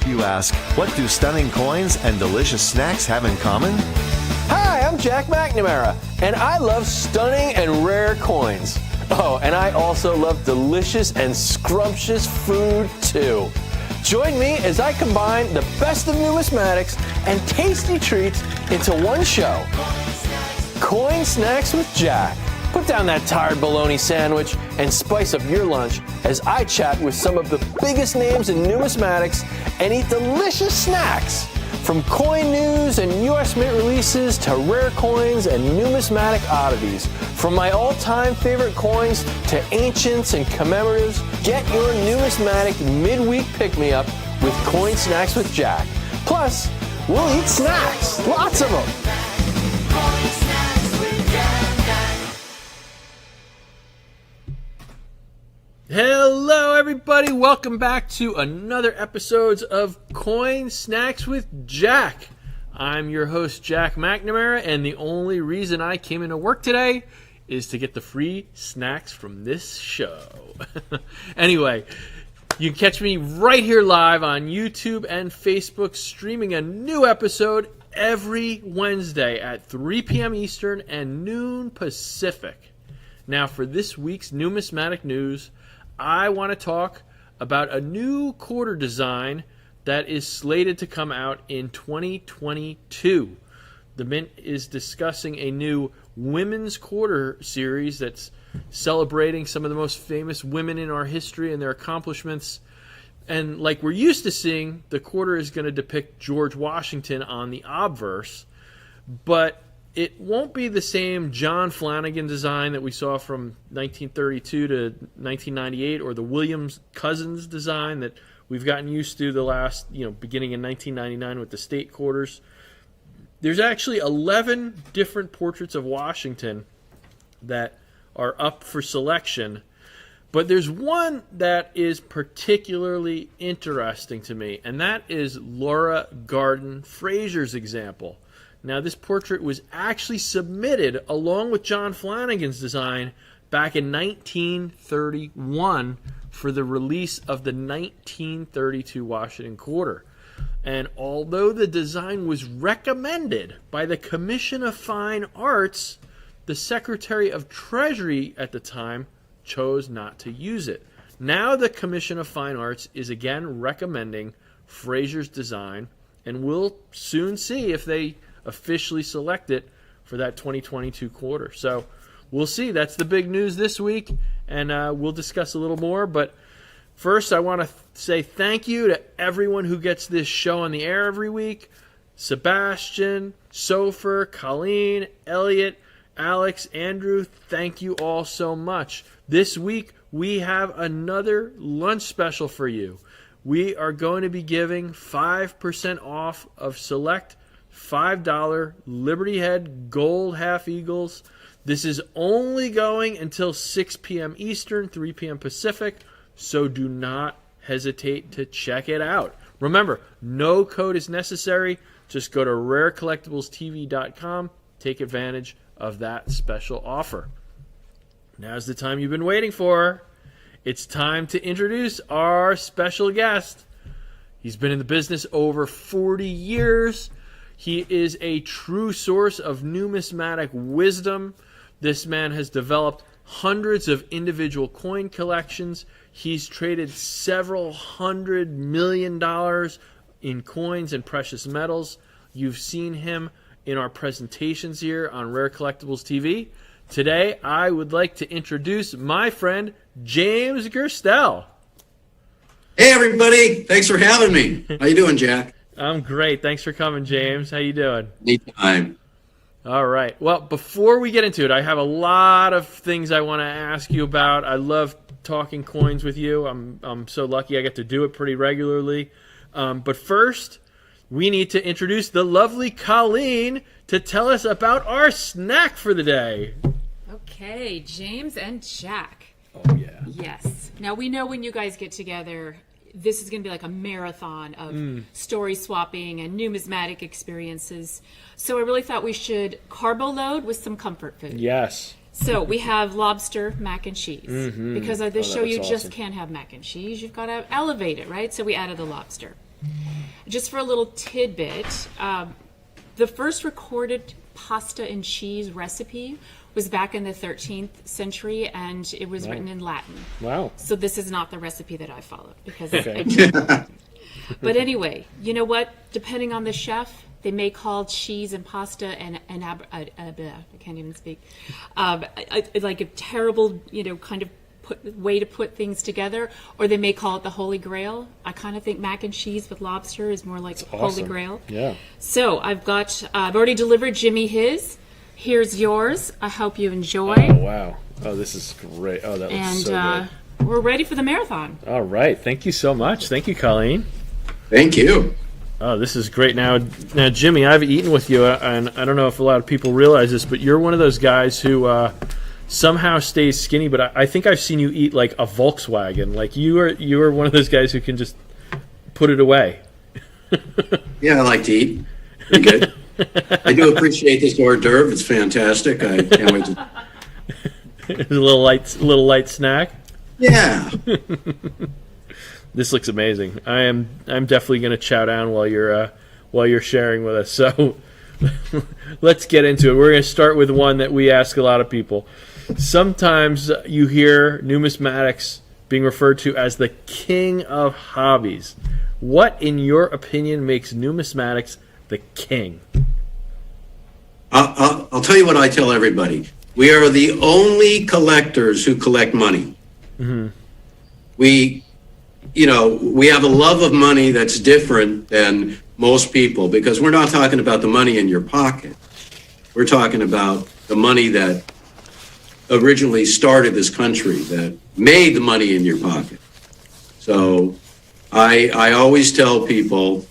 You ask, what do stunning coins and delicious snacks have in common? Hi, I'm Jack McNamara, and I love stunning and rare coins. Oh, and I also love delicious and scrumptious food, too. Join me as I combine the best of numismatics and tasty treats into one show. Coin Snacks with Jack. Put down that tired bologna sandwich and spice up your lunch as I chat with some of the biggest names in numismatics and eat delicious snacks. From coin news and US Mint releases to rare coins and numismatic oddities. From my all-time favorite coins to ancients and commemoratives, get your numismatic midweek pick-me-up with Coin Snacks with Jack. Plus, we'll eat snacks, lots of them. Hello, everybody. Welcome back to another episode of Coin Snacks with Jack. I'm your host, Jack McNamara, and the only reason I came into work today is to get the free snacks from this show. Anyway, you can catch me right here live on YouTube and Facebook, streaming a new episode every Wednesday at 3 p.m. Eastern and noon Pacific. Now, for this week's numismatic news, I want to talk about a new quarter design that is slated to come out in 2022. The Mint is discussing a new women's quarter series that's celebrating some of the most famous women in our history and their accomplishments. And like we're used to seeing, the quarter is going to depict George Washington on the obverse, but it won't be the same John Flanagan design that we saw from 1932 to 1998, or the Williams Cousins design that we've gotten used to the last, beginning in 1999 with the state quarters. There's actually 11 different portraits of Washington that are up for selection, but there's one that is particularly interesting to me, and that is Laura Garden Frazier's example. Now, this portrait was actually submitted along with John Flanagan's design back in 1931 for the release of the 1932 Washington Quarter. And although the design was recommended by the Commission of Fine Arts, the Secretary of Treasury at the time chose not to use it. Now the Commission of Fine Arts is again recommending Frazier's design, and we'll soon see if they officially select it for that 2022 quarter. So we'll see. That's the big news this week, and we'll discuss a little more. But first, I want to say thank you to everyone who gets this show on the air every week. Sebastian, Sofer, Colleen, Elliot, Alex, Andrew, thank you all so much. This week, we have another lunch special for you. We are going to be giving 5% off of select $5 Liberty Head Gold Half Eagles. This is only going until 6 p.m. Eastern, 3 p.m. Pacific, so do not hesitate to check it out. Remember, no code is necessary. Just go to rarecollectiblestv.com. Take advantage of that special offer. Now's the time you've been waiting for. It's time to introduce our special guest. He's been in the business over 40 years. He is a true source of numismatic wisdom. This man has developed hundreds of individual coin collections. He's traded several $100 million in coins and precious metals. You've seen him in our presentations here on Rare Collectibles TV. Today, I would like to introduce my friend, James Gerstel. Hey, everybody. Thanks for having me. How you doing, Jack? I'm great. Thanks for coming, James. How you doing? Anytime. All right. Well, before we get into it, I have a lot of things I want to ask you about. I love talking coins with you. I'm so lucky I get to do it pretty regularly. But first, we need to introduce the lovely Colleen to tell us about our snack for the day. Okay, James and Jack. Oh, yeah. Yes. Now, we know when you guys get together, this is going to be like a marathon of story swapping and numismatic experiences. So I really thought we should carbo load with some comfort food. Yes. So we have lobster mac and cheese. Because of this show, you awesome. just can't have mac and cheese. You've got to elevate it, right? So we added the lobster. Just for a little tidbit, the first recorded pasta and cheese recipe was back in the 13th century, and it was written in Latin. Wow. So this is not the recipe that I followed, because Okay. But anyway, you know what? Depending on the chef, they may call cheese and pasta I can't even speak, like a terrible, kind of way to put things together, or they may call it the Holy Grail. I kind of think mac and cheese with lobster is more like Holy awesome. Grail. Yeah. So I've already delivered Jimmy his. Here's yours. I hope you enjoy. Oh, wow. Oh, this is great. Oh, that looks so good. We're ready for the marathon. All right. Thank you so much. Thank you, Colleen. Thank you. Oh, this is great. Now, Jimmy, I've eaten with you, and I don't know if a lot of people realize this, but you're one of those guys who somehow stays skinny. But I think I've seen you eat like a Volkswagen. Like you are one of those guys who can just put it away. Yeah, I like to eat. Pretty good. I do appreciate this hors d'oeuvre. It's fantastic. I can't wait to. It's a little light snack. Yeah. This looks amazing. I'm definitely going to chow down while you're sharing with us. So let's get into it. We're going to start with one that we ask a lot of people. Sometimes you hear numismatics being referred to as the king of hobbies. What, in your opinion, makes numismatics the king? I'll tell you what I tell everybody. We are the only collectors who collect money. Mm-hmm. We have a love of money that's different than most people, because we're not talking about the money in your pocket. We're talking about the money that originally started this country, that made the money in your pocket. So I always tell people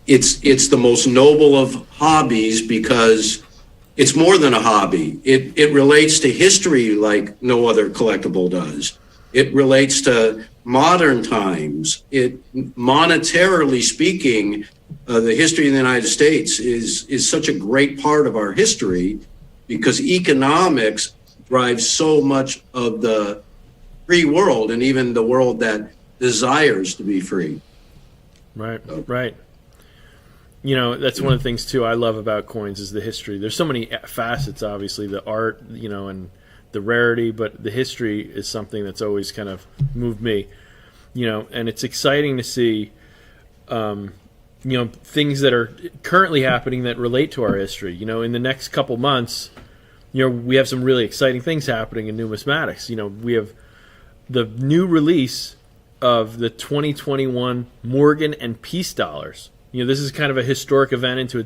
it's the most noble of hobbies, because it's more than a hobby. It relates to history like no other collectible does. It relates to modern times. Monetarily speaking, the history of the United States is such a great part of our history, because economics drives so much of the free world, and even the world that desires to be free. Right, right. That's one of the things, too, I love about coins is the history. There's so many facets, obviously, the art, and the rarity, but the history is something that's always kind of moved me, and it's exciting to see, things that are currently happening that relate to our history. In the next couple months, we have some really exciting things happening in numismatics. We have the new release of the 2021 Morgan and Peace dollars. This is kind of a historic event into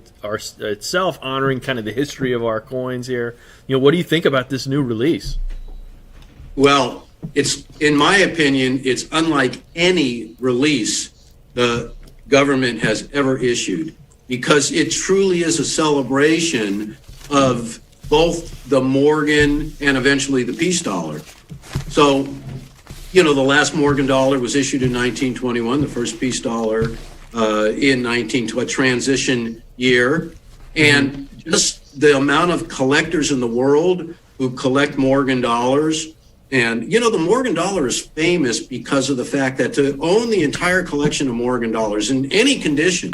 itself, honoring kind of the history of our coins here. What do you think about this new release? Well, in my opinion, it's unlike any release the government has ever issued, because it truly is a celebration of both the Morgan and eventually the Peace dollar. So, the last Morgan dollar was issued in 1921, the first Peace dollar in a transition year, and just the amount of collectors in the world who collect Morgan dollars. And the Morgan dollar is famous because of the fact that to own the entire collection of Morgan dollars in any condition,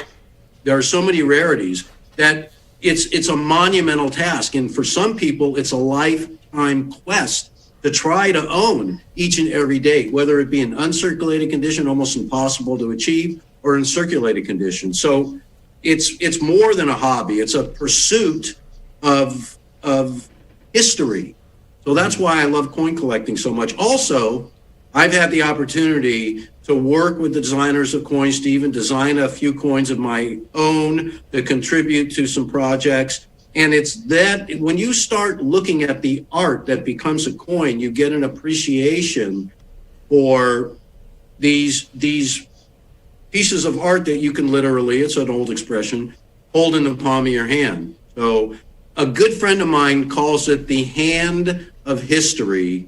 there are so many rarities that it's a monumental task, and for some people it's a lifetime quest to try to own each and every date, whether it be in uncirculated condition, almost impossible to achieve, or in circulated condition. So it's more than a hobby. It's a pursuit of history. So that's why I love coin collecting so much. Also, I've had the opportunity to work with the designers of coins, to even design a few coins of my own, to contribute to some projects. And it's that when you start looking at the art that becomes a coin, you get an appreciation for these pieces of art that you can literally, it's an old expression, hold in the palm of your hand. So a good friend of mine calls it the hand of history,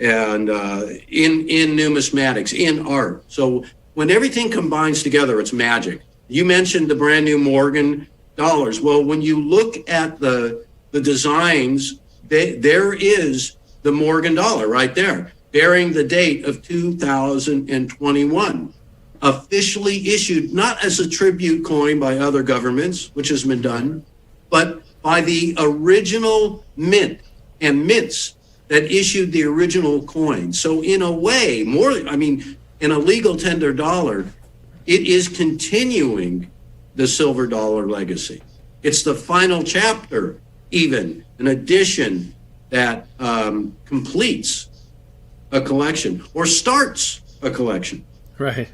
and in numismatics, in art. So when everything combines together, it's magic. You mentioned the brand new Morgan dollars. Well, when you look at the designs, there is the Morgan dollar right there, bearing the date of 2021. officially issued, not as a tribute coin by other governments, which has been done, but by the original mint and mints that issued the original coin. So in a way, in a legal tender dollar, it is continuing the silver dollar legacy. It's the final chapter, even an addition that completes a collection or starts a collection. Right.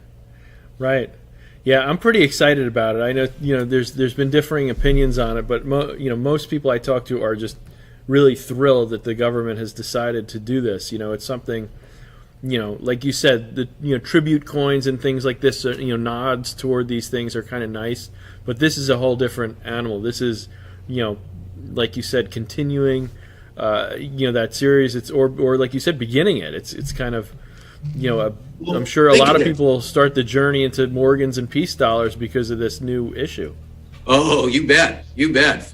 Yeah, I'm pretty excited about it. I know, there's been differing opinions on it, but most people I talk to are just really thrilled that the government has decided to do this. It's something, like you said, the tribute coins and things like this, nods toward these things are kind of nice, but this is a whole different animal. This is, like you said, continuing, that series. It's or like you said, beginning it. It's kind of, I'm sure a lot of people start the journey into Morgans and peace dollars because of this new issue. Oh, you bet.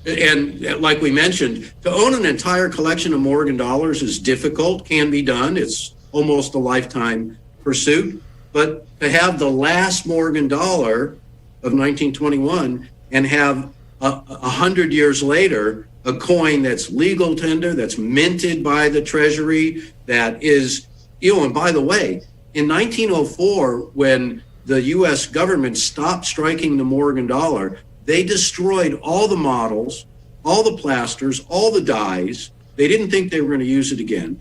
And like we mentioned, to own an entire collection of Morgan dollars is difficult, can be done. It's almost a lifetime pursuit. But to have the last Morgan dollar of 1921 and have 100 years later a coin that's legal tender, that's minted by the Treasury, that is, and by the way, in 1904, when the U.S. government stopped striking the Morgan dollar, they destroyed all the models, all the plasters, all the dies. They didn't think they were going to use it again.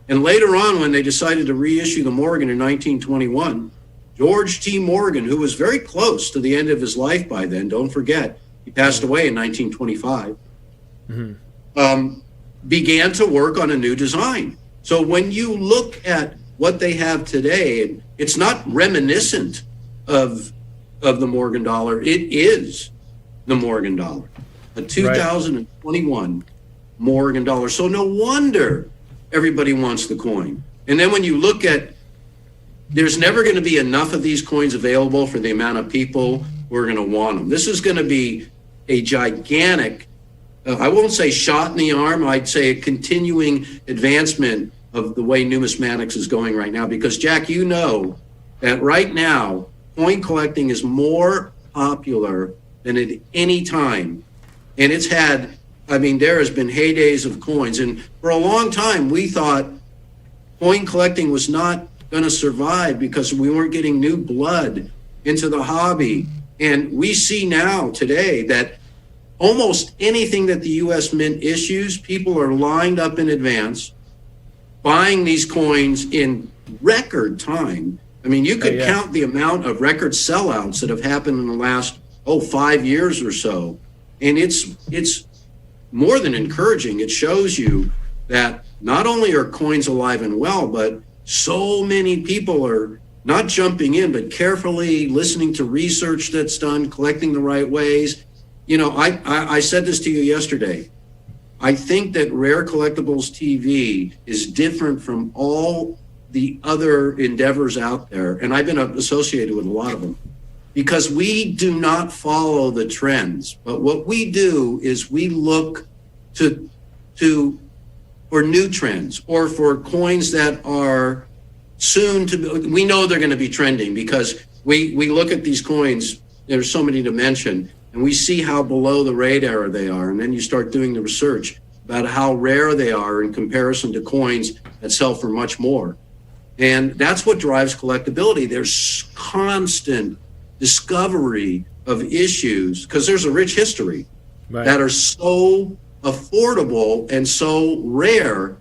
And later on, when they decided to reissue the Morgan in 1921, George T. Morgan, who was very close to the end of his life by then, don't forget, he passed away in 1925, began to work on a new design. So when you look at what they have today, it's not reminiscent of the Morgan dollar. It is the Morgan dollar, a 2021 Morgan dollar. So no wonder everybody wants the coin. And then when you look at, there's never going to be enough of these coins available for the amount of people who are going to want them. This is going to be a gigantic, I won't say shot in the arm, I'd say a continuing advancement of the way numismatics is going right now. Because, Jack, that right now, coin collecting is more popular than at any time. And it's had, there has been heydays of coins. And for a long time, we thought coin collecting was not going to survive because we weren't getting new blood into the hobby. And we see now today that almost anything that the U.S. Mint issues, people are lined up in advance, buying these coins in record time. You could count the amount of record sellouts that have happened in the last 5 years or so. And it's more than encouraging. It shows you that not only are coins alive and well, but so many people are not jumping in, but carefully listening to research that's done, collecting the right ways. I said this to you yesterday. I think that Rare Collectibles TV is different from all the other endeavors out there, and I've been associated with a lot of them, because we do not follow the trends. But what we do is we look to for new trends or for coins that are soon to be, we know they're going to be trending because we look at these coins, there's so many to mention, and we see how below the radar they are. And then you start doing the research about how rare they are in comparison to coins that sell for much more. And that's what drives collectability. There's constant discovery of issues because there's a rich history that are so affordable and so rare.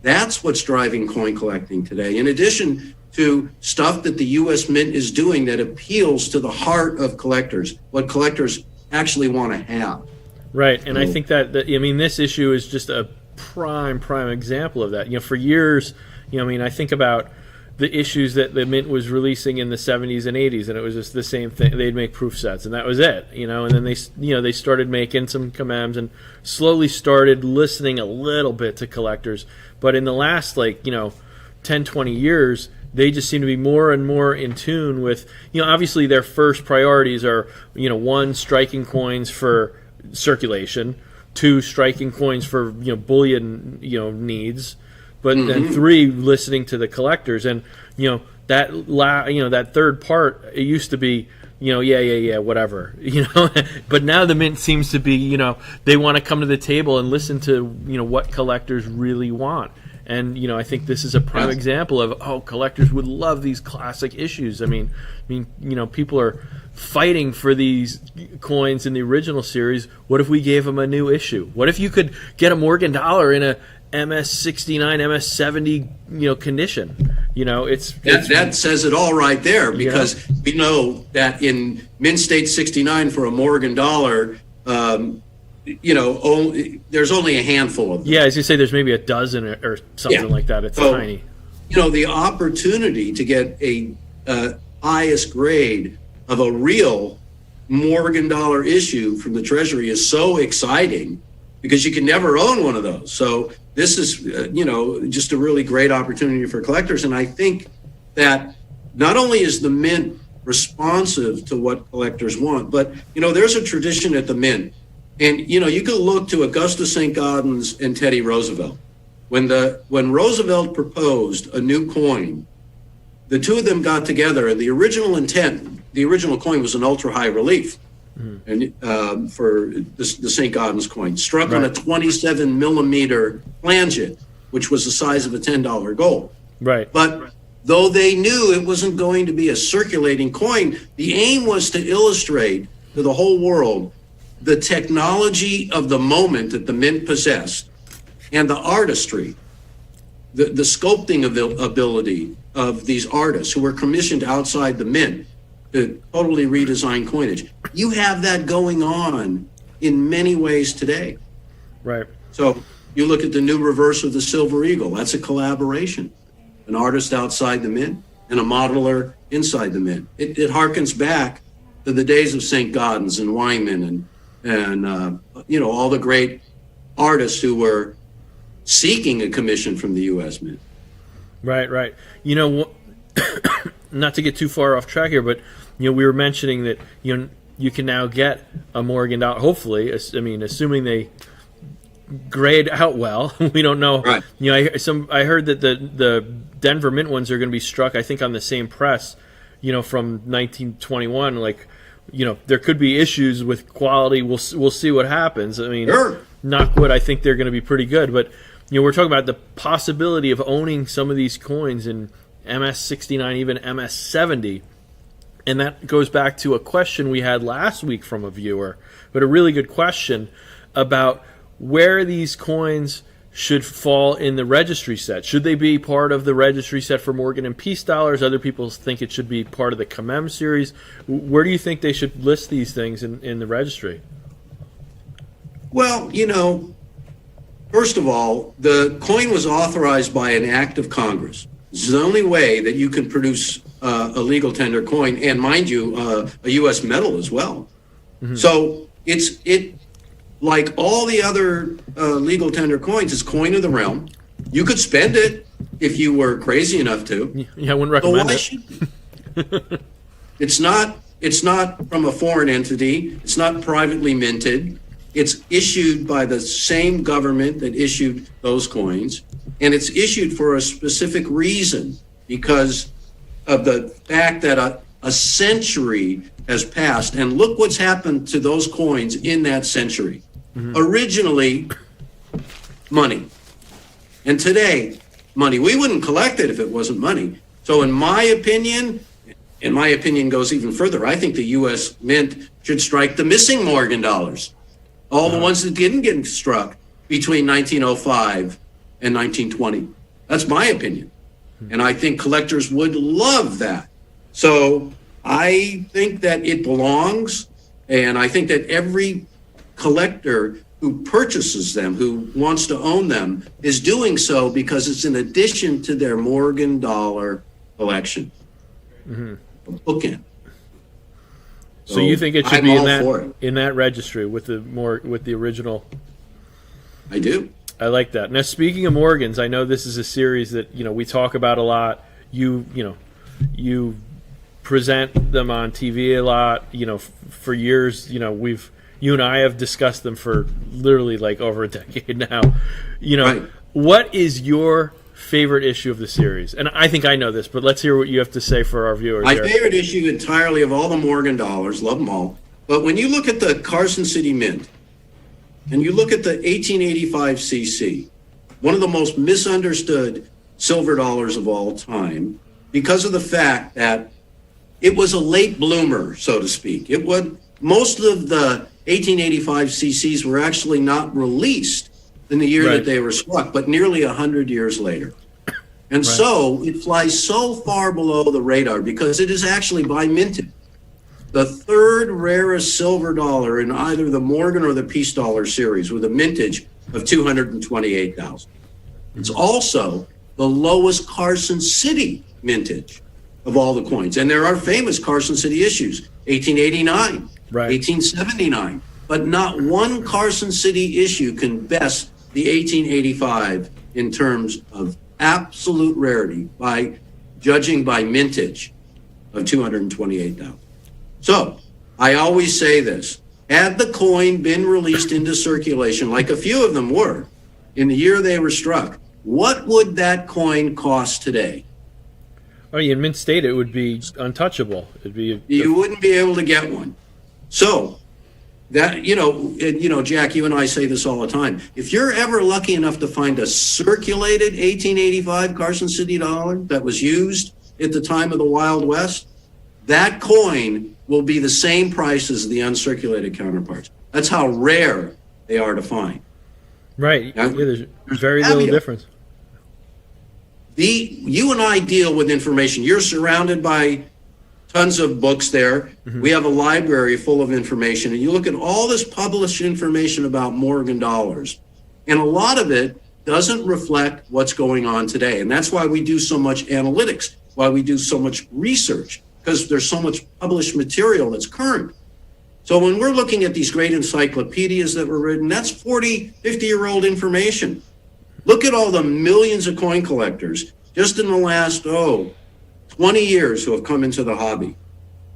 That's what's driving coin collecting today. In addition to stuff that the U.S. Mint is doing that appeals to the heart of collectors, what collectors actually want to have. Right, and I think that this issue is just a prime example of that. For years, I think about the issues that the Mint was releasing in the 70s and 80s, and it was just the same thing. They'd make proof sets, and that was it. And then they started making some commems and slowly started listening a little bit to collectors. But in the last 10, 20 years, they just seem to be more and more in tune with, obviously their first priorities are, 1, striking coins for circulation, 2, striking coins for, bullion, needs, but then 3, listening to the collectors. And, that third part, it used to be, yeah, whatever, but now the mint seems to be, they want to come to the table and listen to, what collectors really want. And, I think this is a prime example of, collectors would love these classic issues. I mean, people are fighting for these coins in the original series. What if we gave them a new issue? What if you could get a Morgan dollar in a MS-69, MS-70, condition? That says it all right there, because we know that in Mint State 69 for a Morgan dollar, there's only a handful of them. Yeah, as you say, there's maybe a dozen or something like that. It's tiny. The opportunity to get a highest grade of a real Morgan dollar issue from the Treasury is so exciting, because you can never own one of those. So this is, just a really great opportunity for collectors. And I think that not only is the Mint responsive to what collectors want, but, there's a tradition at the Mint. And, you can look to Augusta St. Gaudens and Teddy Roosevelt. When Roosevelt proposed a new coin, the two of them got together, and the original coin was an ultra high relief. And for the St. Gaudens coin, struck on a 27 millimeter flanget, which was the size of a $10 gold. Right. But though they knew it wasn't going to be a circulating coin, the aim was to illustrate to the whole world the technology of the moment that the Mint possessed, and the artistry, the sculpting ability of these artists who were commissioned outside the Mint to totally redesign coinage. You have that going on in many ways today. Right. So you look at the new reverse of the Silver Eagle. That's a collaboration. An artist outside the Mint and a modeler inside the Mint. It harkens back to the days of St. Gaudens and Wyman and all the great artists who were seeking a commission from the U.S. Mint. Right. Not to get too far off track here, but we were mentioning that you can now get a Morgan dollar. Hopefully, assuming they grade out well. We don't know. Right. I heard that the Denver Mint ones are going to be struck, I think, on the same press, from 1921. Like, there could be issues with quality. We'll see what happens. Sure. Knock wood, I think they're going to be pretty good. But we're talking about the possibility of owning some of these coins in MS-69, even MS-70. And that goes back to a question we had last week from a viewer, but a really good question about where these coins should fall in the registry set. Should they be part of the registry set for Morgan and Peace dollars? Other people think it should be part of the Commem series. Where do you think they should list these things in the registry? Well, first of all, the coin was authorized by an act of Congress. This is the only way that you can produce a legal tender coin, and mind you, a U.S. metal as well. Mm-hmm. So it like all the other legal tender coins, is coin of the realm. You could spend it if you were crazy enough to. Yeah, I wouldn't recommend it. It's not from a foreign entity. It's not privately minted. It's issued by the same government that issued those coins, and it's issued for a specific reason, because of the fact that a century has passed, and look what's happened to those coins in that century. Mm-hmm. Originally, money, and today, money. We wouldn't collect it if it wasn't money. So in my opinion, and my opinion goes even further, I think the U.S. Mint should strike the missing Morgan dollars. All the ones that didn't get struck between 1905 and 1920. That's my opinion. And I think collectors would love that. So I think that it belongs, and I think that every collector who purchases them, who wants to own them, is doing so because it's in addition to their Morgan dollar collection. Mm-hmm. Bookend. So you think it should be in that registry with the original? I do. I like that. Now, speaking of Morgans, I know this is a series that we talk about a lot. You present them on TV a lot. For years, you and I have discussed them for literally like over a decade now. Right. What is your favorite issue of the series? And I think I know this, but let's hear what you have to say for our viewers. My favorite issue entirely of all the Morgan dollars, love them all. But when you look at the Carson City Mint and you look at the 1885 CC, one of the most misunderstood silver dollars of all time, because of the fact that it was a late bloomer, so to speak. Most of the 1885 CCs were actually not released in the year that they were struck, but nearly 100 years later. And so it flies so far below the radar because it is actually by mintage the third rarest silver dollar in either the Morgan or the Peace Dollar series with a mintage of 228,000. It's also the lowest Carson City mintage of all the coins. And there are famous Carson City issues, 1889, 1879, but not one Carson City issue can best the 1885 in terms of absolute rarity by judging by mintage of 228,000. So I always say this, had the coin been released into circulation, like a few of them were, in the year they were struck, what would that coin cost today? Oh, in mint state, it would be untouchable. You wouldn't be able to get one. So that, Jack, you and I say this all the time. If you're ever lucky enough to find a circulated 1885 Carson City dollar that was used at the time of the Wild West, that coin will be the same price as the uncirculated counterparts. That's how rare they are to find. Right. There's very little difference. You and I deal with information. You're surrounded by tons of books there. Mm-hmm. We have a library full of information. And you look at all this published information about Morgan dollars, and a lot of it doesn't reflect what's going on today. And that's why we do so much analytics, why we do so much research, because there's so much published material that's current. So when we're looking at these great encyclopedias that were written, that's 40, 50-year-old information. Look at all the millions of coin collectors just in the last, 20 years who have come into the hobby.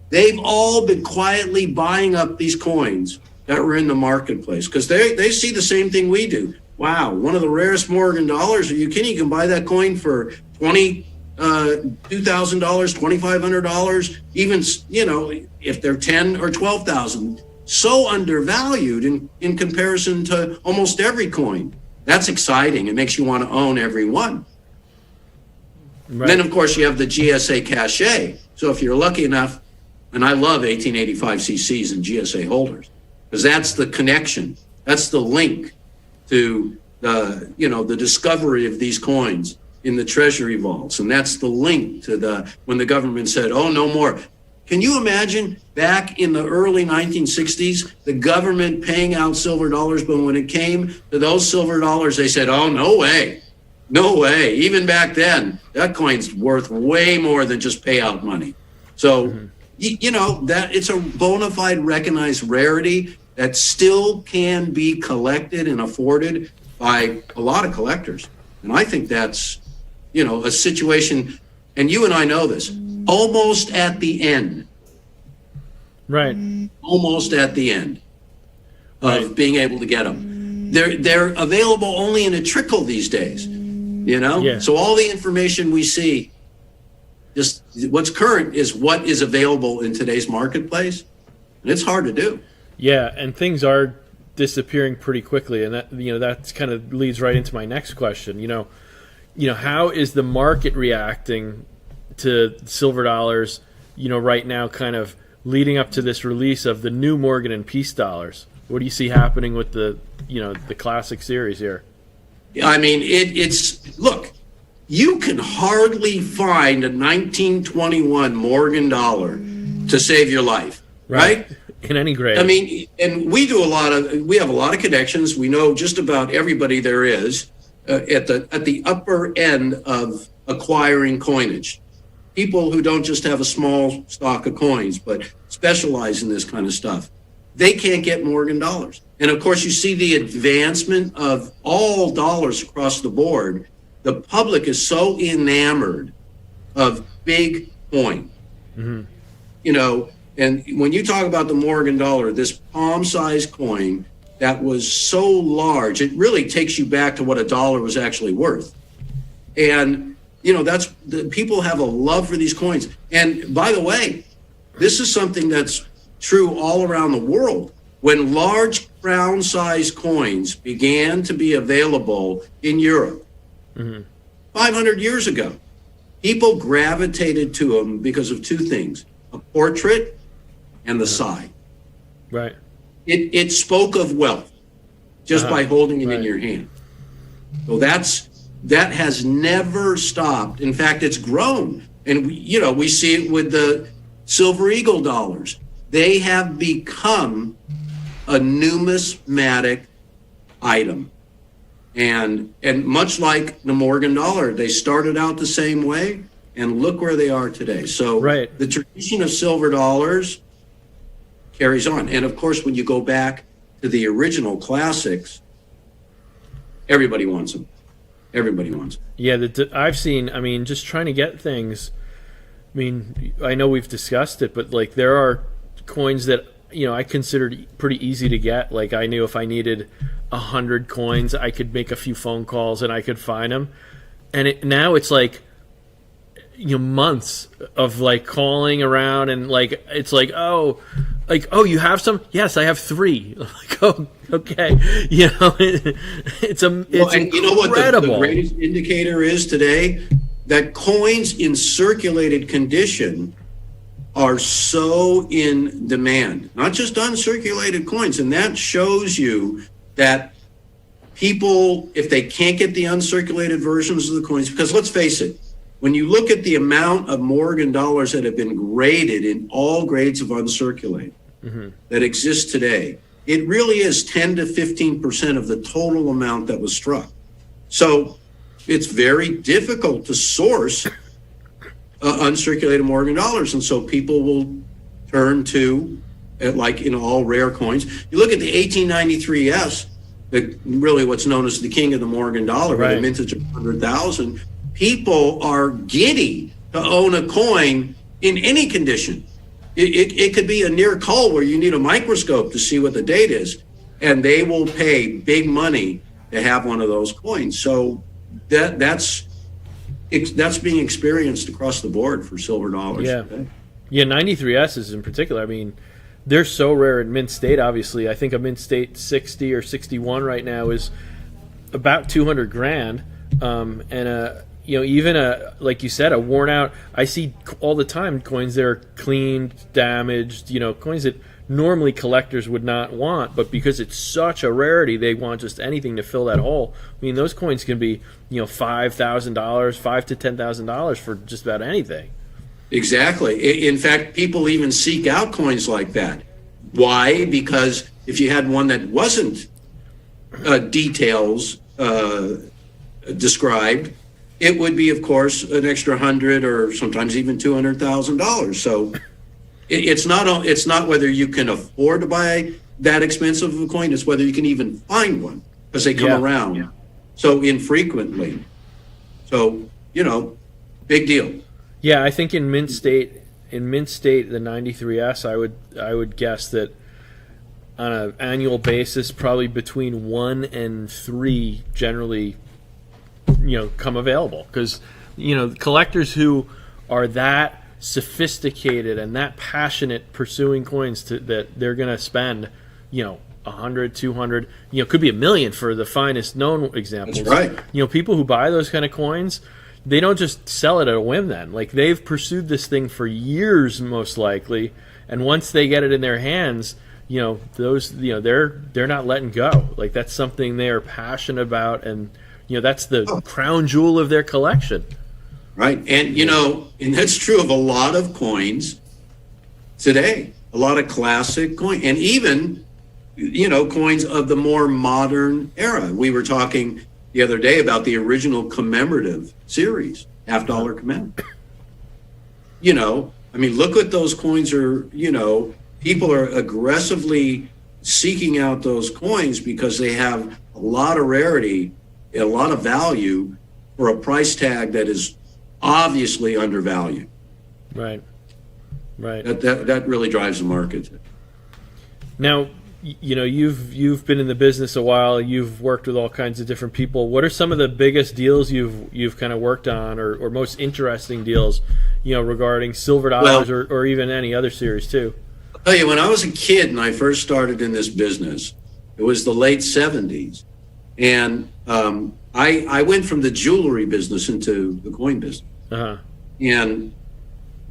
They've all been quietly buying up these coins that were in the marketplace because they see the same thing we do. Wow, one of the rarest Morgan dollars. Are you kidding? You can buy that coin for $2,000, $2,500, even, if they're 10 or 12,000. So undervalued in comparison to almost every coin. That's exciting. It makes you want to own every one. Right. Then, of course, you have the GSA cachet. So if you're lucky enough, and I love 1885 CCs and GSA holders, because that's the connection. That's the link to the discovery of these coins in the treasury vaults. And that's the link to when the government said, oh, no more. Can you imagine back in the early 1960s, the government paying out silver dollars, but when it came to those silver dollars, they said, oh, no way. No way. Even back then, that coin's worth way more than just payout money. So, that it's a bona fide recognized rarity that still can be collected and afforded by a lot of collectors. And I think that's, a situation, and you and I know this, almost at the end. Right. Almost at the end of being able to get them. They're available only in a trickle these days. Yeah. So all the information we see, just what's current is what is available in today's marketplace, and it's hard to do. Yeah, and things are disappearing pretty quickly, and that kind of leads right into my next question. How is the market reacting to silver dollars? Right now, kind of leading up to this release of the new Morgan and Peace dollars. What do you see happening with the classic series here? I mean, look, you can hardly find a 1921 Morgan dollar to save your life, right? In any grade. I mean, and we have a lot of connections. We know just about everybody there is at the upper end of acquiring coinage. People who don't just have a small stock of coins, but specialize in this kind of stuff. They can't get Morgan dollars. And of course, you see the advancement of all dollars across the board. The public is so enamored of big coin. And when you talk about the Morgan dollar, this palm-sized coin that was so large, it really takes you back to what a dollar was actually worth. And, that's people have a love for these coins. And by the way, this is something that's true all around the world. When large crown-sized coins began to be available in Europe 500 years ago, people gravitated to them because of two things: a portrait and the sign. Right. It spoke of wealth just by holding it in your hand. So that has never stopped. In fact, it's grown. And we see it with the Silver Eagle dollars. They have become a numismatic item. And much like the Morgan dollar, they started out the same way, and look where they are today. So the tradition of silver dollars carries on. And of course, when you go back to the original classics, everybody wants them. Everybody wants them. Yeah, I've seen, just trying to get things. I know we've discussed it, but like there are coins that I considered pretty easy to get. Like I knew if I needed 100 coins, I could make a few phone calls and I could find them. And now it's like months of like calling around and like it's like oh you have some? Yes, I have 3. Like oh okay, it's and you know what incredible. The greatest indicator is today? That coins in circulated condition are so in demand, not just uncirculated coins. And that shows you that people, if they can't get the uncirculated versions of the coins, because let's face it, when you look at the amount of Morgan dollars that have been graded in all grades of uncirculated that exist today, it really is 10 to 15% of the total amount that was struck. So it's very difficult to source uncirculated Morgan dollars, and so people will turn to, like in all rare coins. You look at the 1893S, really what's known as the king of the Morgan dollar, with a mintage of 100,000. People are giddy to own a coin in any condition. It could be a near cull where you need a microscope to see what the date is, and they will pay big money to have one of those coins. So that's being experienced across the board for silver dollars. Yeah, 93S's in particular. They're so rare in mint state. Obviously, I think a mint state 60 or 61 right now is about 200 grand. And even like you said, a worn out. I see all the time coins that are cleaned, damaged. Coins that normally collectors would not want, but because it's such a rarity, they want just anything to fill that hole. Those coins can be $5,000, $5,000 to $10,000 for just about anything. Exactly. In fact, people even seek out coins like that. Why? Because if you had one that wasn't details described, it would be, of course, an extra $100,000 or sometimes even $200,000. So it's not whether you can afford to buy that expensive of a coin; it's whether you can even find one, because they come around so infrequently. So big deal. Yeah, I think in mint state, the 93S, I would guess that on an annual basis, probably between 1 and 3 generally, come available, because collectors who are that sophisticated and that passionate pursuing coins that they're going to spend, 100, 200, could be $1 million for the finest known examples. That's right. People who buy those kind of coins, they don't just sell it at a whim then. Like, they've pursued this thing for years, most likely, and once they get it in their hands, they're not letting go. Like, that's something they are passionate about, and that's the crown jewel of their collection. Right. And and that's true of a lot of coins today, a lot of classic coins, and even coins of the more modern era. We were talking the other day about the original commemorative series, $half-dollar commemorative. Look what those coins are. People are aggressively seeking out those coins because they have a lot of rarity, a lot of value for a price tag that is obviously undervalued. Right. That really drives the market. Now, you've been in the business a while. You've worked with all kinds of different people. What are some of the biggest deals you've kind of worked on, or most interesting deals, regarding silver dollars, or even any other series too? I'll tell you, when I was a kid and I first started in this business, it was the late 70s, and I went from the jewelry business into the coin business. Uh-huh. And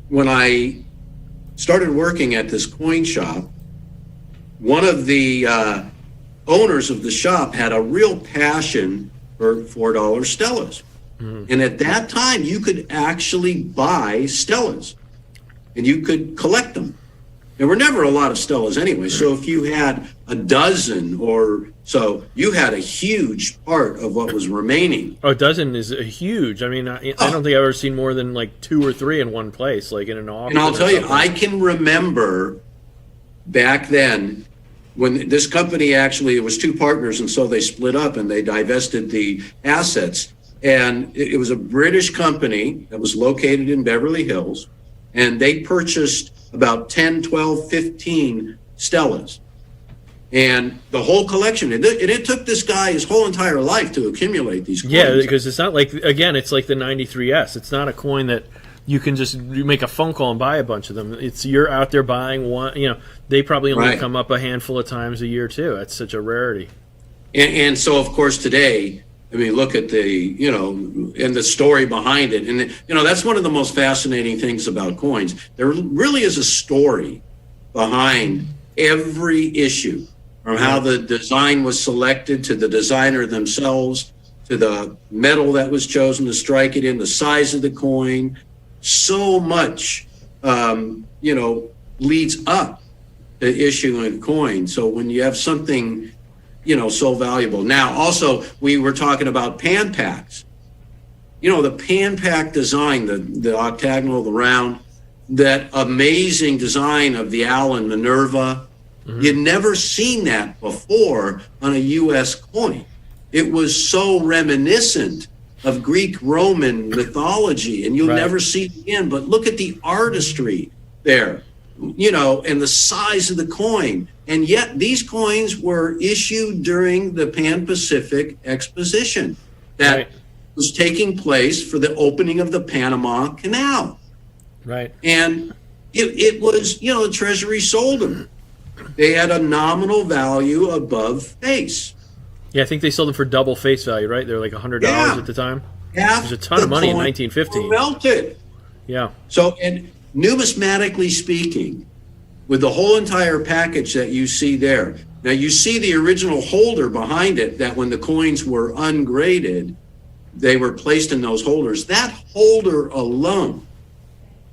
when I started working at this coin shop, one of the owners of the shop had a real passion for $4 Stellas. Mm-hmm. And at that time, you could actually buy Stellas and you could collect them. There were never a lot of Stellas anyway. So if you had a dozen or so, you had a huge part of what was remaining. Oh, a dozen is huge. I mean, I don't think I've ever seen more than like 2 or 3 in one place, like in an auction. And I'll tell you, I can remember back then when this company actually, it was 2 partners, and so they split up and they divested the assets. And it was a British company that was located in Beverly Hills, and they purchased about 10, 12, 15 Stellas. And the whole collection, it took this guy his whole entire life to accumulate these coins. Yeah, because it's not like, again, it's like the 93S. It's not a coin that you can just make a phone call and buy a bunch of them. It's you're out there buying one. They probably only come up a handful of times a year too. That's such a rarity. And so, of course, today, I mean, look at the, and the story behind it. And, that's one of the most fascinating things about coins. There really is a story behind every issue, from how the design was selected to the designer themselves, to the metal that was chosen to strike it in, the size of the coin. So much, leads up to issuing a coin. So when you have something so valuable. Now, also, we were talking about pan packs. The pan pack design, the octagonal, the round, that amazing design of the Allen Minerva. Mm-hmm. You'd never seen that before on a U.S. coin. It was so reminiscent of Greek Roman mythology, and you'll never see it again. But look at the artistry there, and the size of the coin. And yet these coins were issued during the Pan-Pacific Exposition that was taking place for the opening of the Panama Canal. Right. And it was, the Treasury sold them. They had a nominal value above face. Yeah, I think they sold them for double face value, right? They're like $100 at the time. It was a ton of money in 1915. Melted. Yeah. So, and numismatically speaking, with the whole entire package that you see there, now you see the original holder behind it, that when the coins were ungraded, they were placed in those holders. That holder alone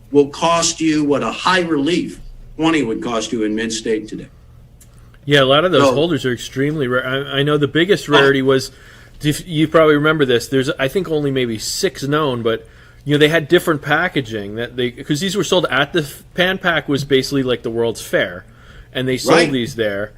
will cost you what a high relief 20 would cost you in mid-state today. Yeah, a lot of those holders are extremely rare. I know the biggest rarity was, you probably remember this, there's I think only maybe 6 known, but they had different packaging because these were sold at the Pan Pac was basically like the World's Fair, and they sold these there,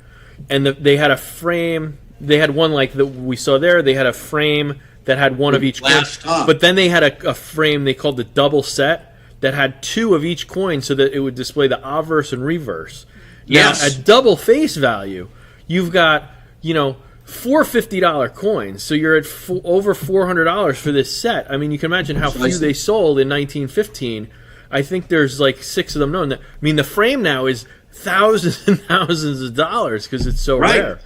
and they had a frame. They had one like that we saw there. They had a frame that had one of each coin, but then they had a frame they called the double set that had 2 of each coin, so that it would display the obverse and reverse. Yes. Now, at double face value, you've got 4 $50 coins, so you're at over $400 for this set. I mean, you can imagine how few they sold in 1915. I think there's like 6 of them known. I mean, the frame now is thousands and thousands of dollars because it's so rare.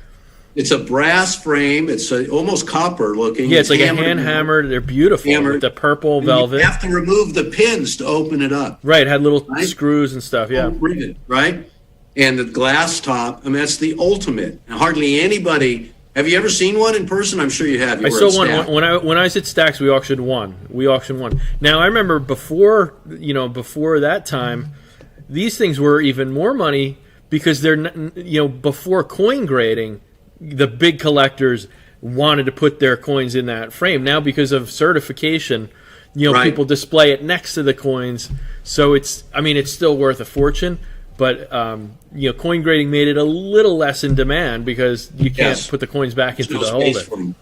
It's a brass frame. It's almost copper looking. Yeah, it's like a hand hammered. They're beautiful with the purple velvet. You have to remove the pins to open it up. Right, it had little screws and stuff. Yeah, right. And the glass top. I mean, that's the ultimate. And hardly anybody. Have you ever seen one in person? I'm sure you have. I saw one when I was at Stax. We auctioned one. Now I remember before that time, these things were even more money because they're before coin grading, the big collectors wanted to put their coins in that frame. Now because of certification, people display it next to the coins, so it's still worth a fortune. But coin grading made it a little less in demand because you can't put the coins back into the holder.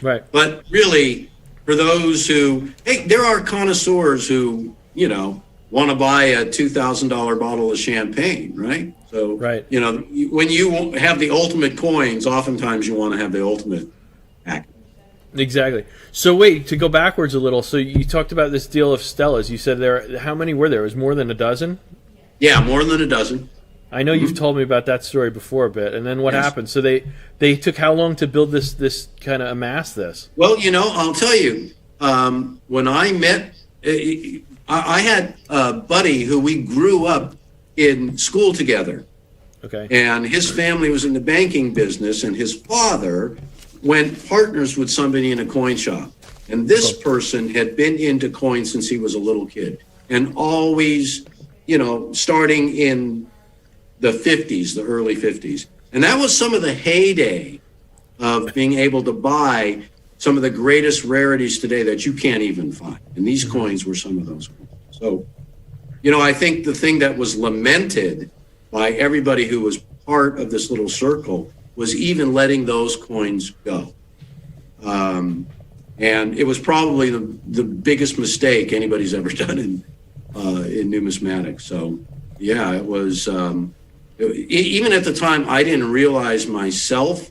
Right. But really, for those who, there are connoisseurs who, want to buy a $2,000 bottle of champagne, right? So, right. When you have the ultimate coins, oftentimes you want to have the ultimate pack. Exactly. So wait, to go backwards a little. So you talked about this deal of Stella's. You said how many were there? It was more than a dozen? Yeah, more than a dozen. I know you've told me about that story before a bit. And then what happened? So they took how long to build this kind of amass this? Well, I'll tell you, when I met, I had a buddy who we grew up in school together. Okay. And his family was in the banking business, and his father went partners with somebody in a coin shop. And this person had been into coins since he was a little kid, and always, starting in the 50s, the early 50s. And that was some of the heyday of being able to buy some of the greatest rarities today that you can't even find. And these coins were some of those coins. So, I think the thing that was lamented by everybody who was part of this little circle was even letting those coins go. And it was probably the biggest mistake anybody's ever done in numismatics. So, yeah, it was, even at the time, I didn't realize myself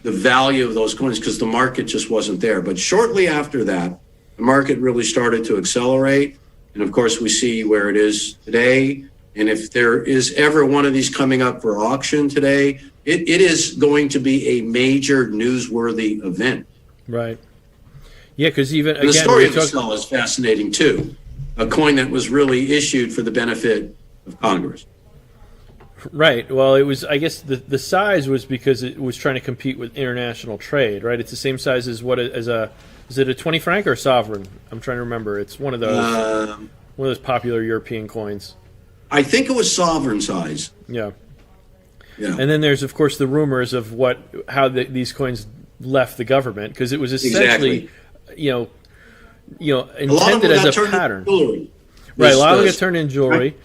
the value of those coins because the market just wasn't there. But shortly after that, the market really started to accelerate. And of course, we see where it is today. And if there is ever one of these coming up for auction today, it is going to be a major newsworthy event. Right. Yeah, because even and the story of the Stella is fascinating too. A coin that was really issued for the benefit of Congress. Right. Well, it was. I guess the size was because it was trying to compete with international trade. Right. It's the same size as is it a 20 franc or a sovereign? I'm trying to remember. It's one of those popular European coins. I think it was sovereign size. Yeah. Yeah. And then there's of course the rumors of how these coins left the government because it was essentially, intended as a pattern. Right. A lot of it got turned into jewelry. Right.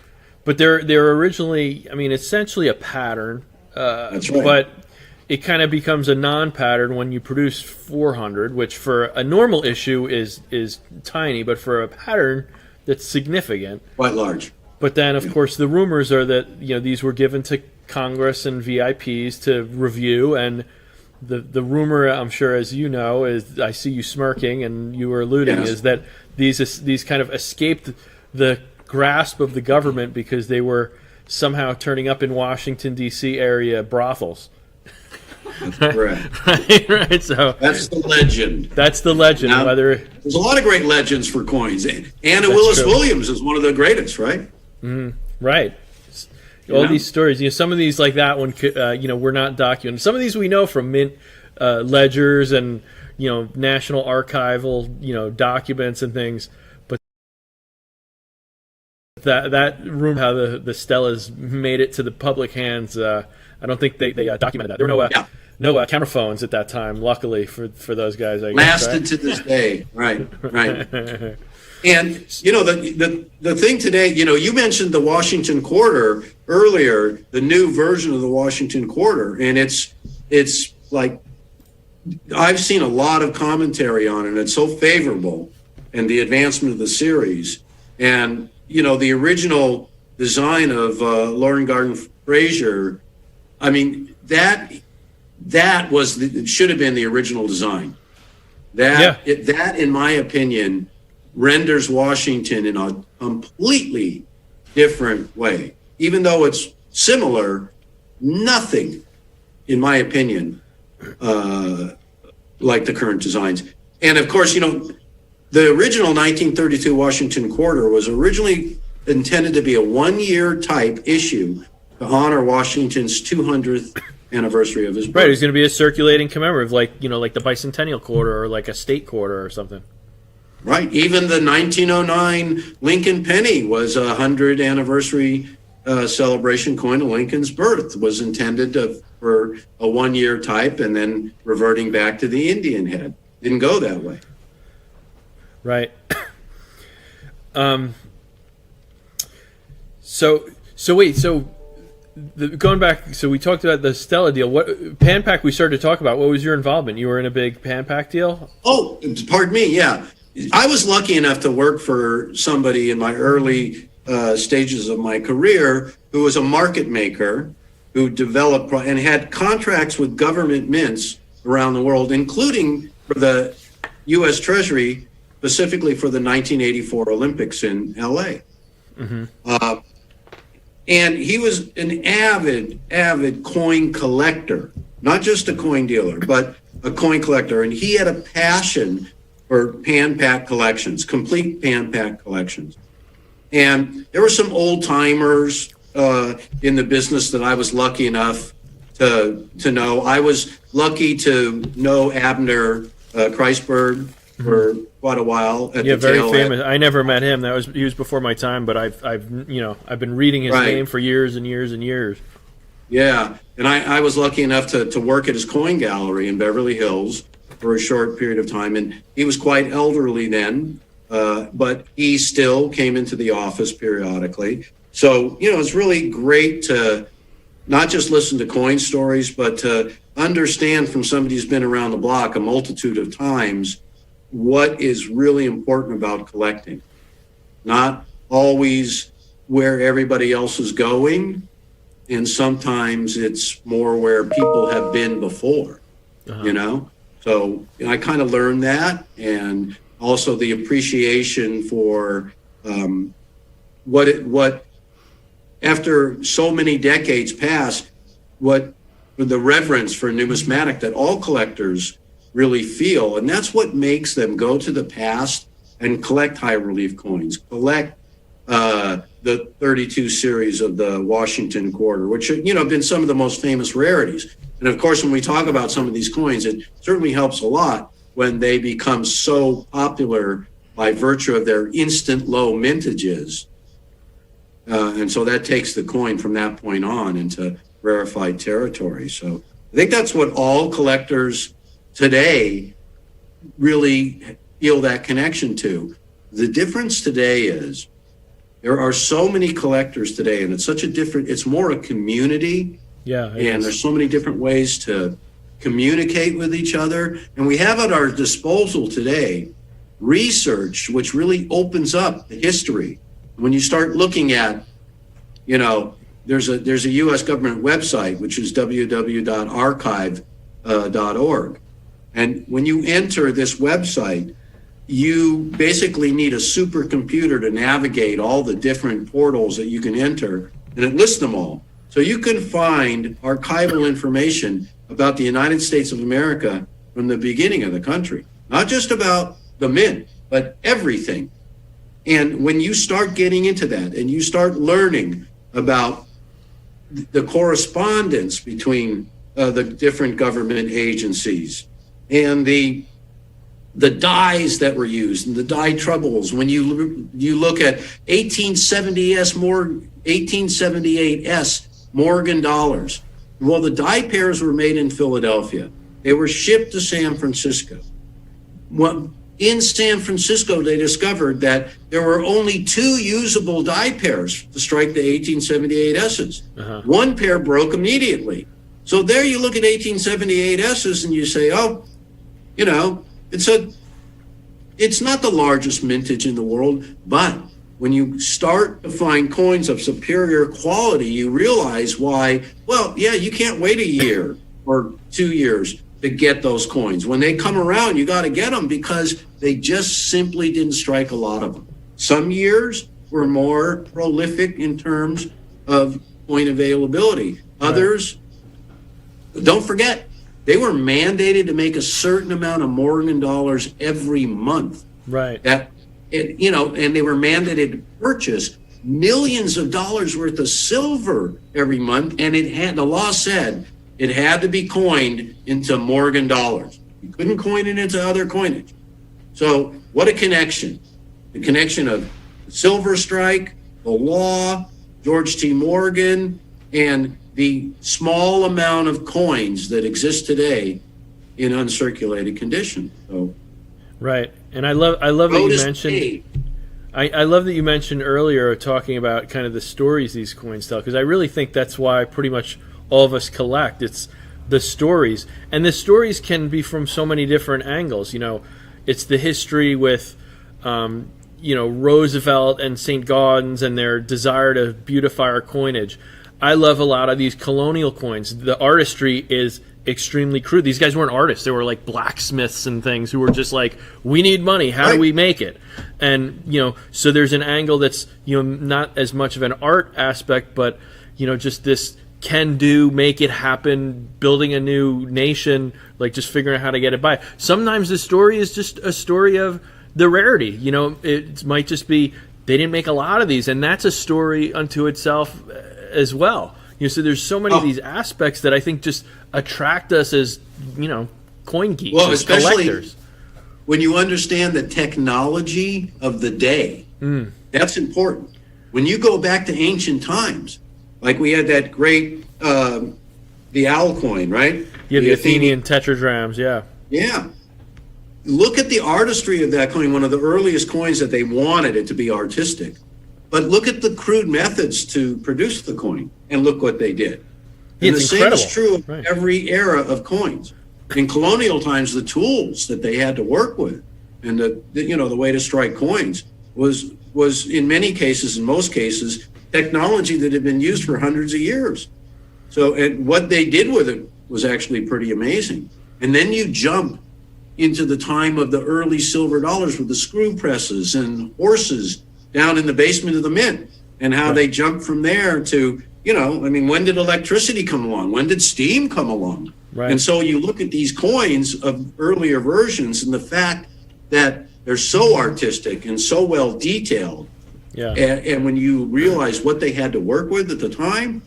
But they're originally, essentially a pattern. That's right. But it kind of becomes a non-pattern when you produce 400, which for a normal issue is tiny, but for a pattern that's significant. Quite large. But then, of course, the rumors are that these were given to Congress and VIPs to review, and the rumor, I'm sure, as you know, is I see you smirking and you were alluding, is that these kind of escaped the grasp of the government because they were somehow turning up in Washington D.C. area brothels. That's correct. right. So that's the legend. That's the legend. Now, whether there's a lot of great legends for coins. Anna Willis Williams is one of the greatest, right? Right. All these stories. Some of these, like that one, we're not documented. Some of these we know from mint ledgers and national archival documents and things. That room, how the Stellas made it to the public hands, I don't think they documented that. There were no camera phones at that time, luckily for those guys. I guess, lasted to this day, right. And the thing today, you mentioned the Washington Quarter earlier, the new version of the Washington Quarter, and it's like I've seen a lot of commentary on it. It's so favorable, and the advancement of the series, and the original design of Lauren Garden Frazier, that should have been the original design. That, in my opinion, renders Washington in a completely different way. Even though it's similar, nothing, in my opinion, like the current designs. And of course, the original 1932 Washington Quarter was originally intended to be a one-year type issue to honor Washington's 200th anniversary of his birth. Right, it's going to be a circulating commemorative, like the bicentennial quarter or like a state quarter or something. Right. Even the 1909 Lincoln penny was a 100th anniversary celebration coin of Lincoln's birth. Was intended for a one-year type and then reverting back to the Indian head. Didn't go that way. Right. So going back, so we talked about the Stella deal. What PanPac we started to talk about? What was your involvement? You were in a big PanPac deal? Oh, pardon me. Yeah, I was lucky enough to work for somebody in my early stages of my career, who was a market maker who developed and had contracts with government mints around the world, including for the U.S. Treasury, specifically for the 1984 Olympics in L.A. And he was an avid coin collector, not just a coin dealer, but a coin collector. And he had a passion for pan-pack collections, complete pan-pack collections. And there were some old timers in the business that I was lucky enough to know. I was lucky to know Abner Kreisberg for quite a while. Very famous. I never met him. He was before my time, but I've been reading his name for years and years and years. Yeah, and I was lucky enough to work at his coin gallery in Beverly Hills for a short period of time, and he was quite elderly then, but he still came into the office periodically. So, it's really great to not just listen to coin stories, but to understand from somebody who's been around the block a multitude of times what is really important about collecting. Not always where everybody else is going, and sometimes it's more where people have been before, So I kind of learned that, and also the appreciation for what after so many decades pass, what the reverence for numismatic that all collectors really feel. And that's what makes them go to the past and collect high relief coins, collect the 32 series of the Washington Quarter, which have been some of the most famous rarities. And of course, when we talk about some of these coins, it certainly helps a lot when they become so popular by virtue of their instant low mintages. And so that takes the coin from that point on into rarefied territory. So I think that's what all collectors today really feel that connection to. The difference today is there are so many collectors today, and it's more a community. Yeah. And there's so many different ways to communicate with each other. And we have at our disposal today research which really opens up the history. When you start looking at, there's a U.S. government website, which is www.archive.org. And when you enter this website, you basically need a supercomputer to navigate all the different portals that you can enter, and it lists them all. So you can find archival information about the United States of America from the beginning of the country, not just about the mint, but everything. And when you start getting into that and you start learning about the correspondence between the different government agencies and the dies that were used and the die troubles, when you look at 1878S Morgan dollars, well, the die pairs were made in Philadelphia. They were shipped to San Francisco. In San Francisco, they discovered that there were only 2 usable die pairs to strike the 1878 S's. One pair broke immediately. So there you look at 1878 S's and you say, it's not the largest mintage in the world, but when you start to find coins of superior quality, you realize why, you can't wait a year or 2 years to get those coins. When they come around, you got to get them because they just simply didn't strike a lot of them. Some years were more prolific in terms of coin availability. Others, don't forget, they were mandated to make a certain amount of Morgan dollars every month. Right. And they were mandated to purchase millions of dollars worth of silver every month, and the law said it had to be coined into Morgan dollars. You couldn't coin it into other coinage. So what a connection. The connection of the silver strike, the law, George T. Morgan, and the small amount of coins that exist today in uncirculated condition. So, right. And I love that you mentioned. I love that you mentioned earlier talking about kind of the stories these coins tell, because I really think that's why pretty much all of us collect. It's the stories, and the stories can be from so many different angles. It's the history with Roosevelt and St. Gaudens and their desire to beautify our coinage. I love a lot of these colonial coins. The artistry is extremely crude. These guys weren't artists. They were like blacksmiths and things who were just like, we need money. How do we make it? And, so there's an angle that's, not as much of an art aspect, but, just this can do, make it happen, building a new nation, like just figuring out how to get it by. Sometimes the story is just a story of the rarity. It might just be they didn't make a lot of these, and that's a story unto itself as well. So there's so many of these aspects that I think just attract us as, coin geeks, as especially collectors. When you understand the technology of the day, that's important. When you go back to ancient times, like we had that great, the owl coin, right? Yeah, the Athenian tetradrachms, yeah. Yeah. Look at the artistry of that coin, one of the earliest coins that they wanted it to be artistic. But look at the crude methods to produce the coin, and look what they did. And the same is true of every era of coins. In colonial times, the tools that they had to work with, and the way to strike coins was in many cases, in most cases, technology that had been used for hundreds of years. So, and what they did with it was actually pretty amazing. And then you jump into the time of the early silver dollars with the screw presses and horses down in the basement of the mint, and how they jumped from there to, when did electricity come along? When did steam come along? Right. And so you look at these coins of earlier versions, and the fact that they're so artistic and so well detailed. Yeah. And when you realize what they had to work with at the time,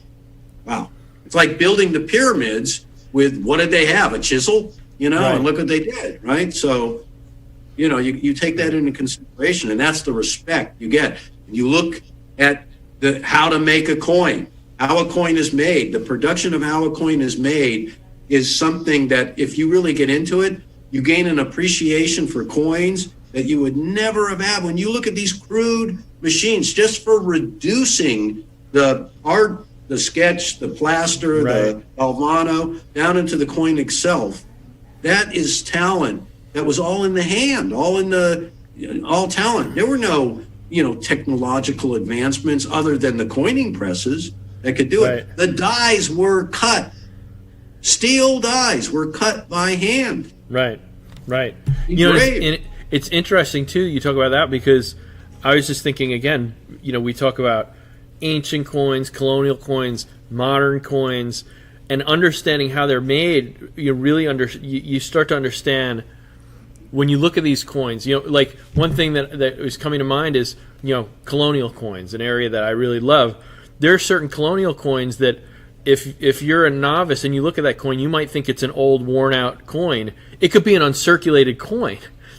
wow. It's like building the pyramids with, what did they have? A chisel? And look what they did, right? So, you take that into consideration, and that's the respect you get. You look at how to make a coin, how a coin is made. The production of how a coin is made is something that, if you really get into it, you gain an appreciation for coins that you would never have had. When you look at these crude machines, just for reducing the art, the sketch, the plaster, the galvano, down into the coin itself, that is talent. That was all in the hand, all talent. There were no, technological advancements other than the coining presses that could do it. The dies were cut. Steel dies were cut by hand. Right. It's interesting too. You talk about that, because I was just thinking again. We talk about ancient coins, colonial coins, modern coins, and understanding how they're made. You start to understand. When you look at these coins, like one thing that was coming to mind is, colonial coins, an area that I really love. There are certain colonial coins that if you're a novice and you look at that coin, you might think it's an old, worn-out coin. It could be an uncirculated coin.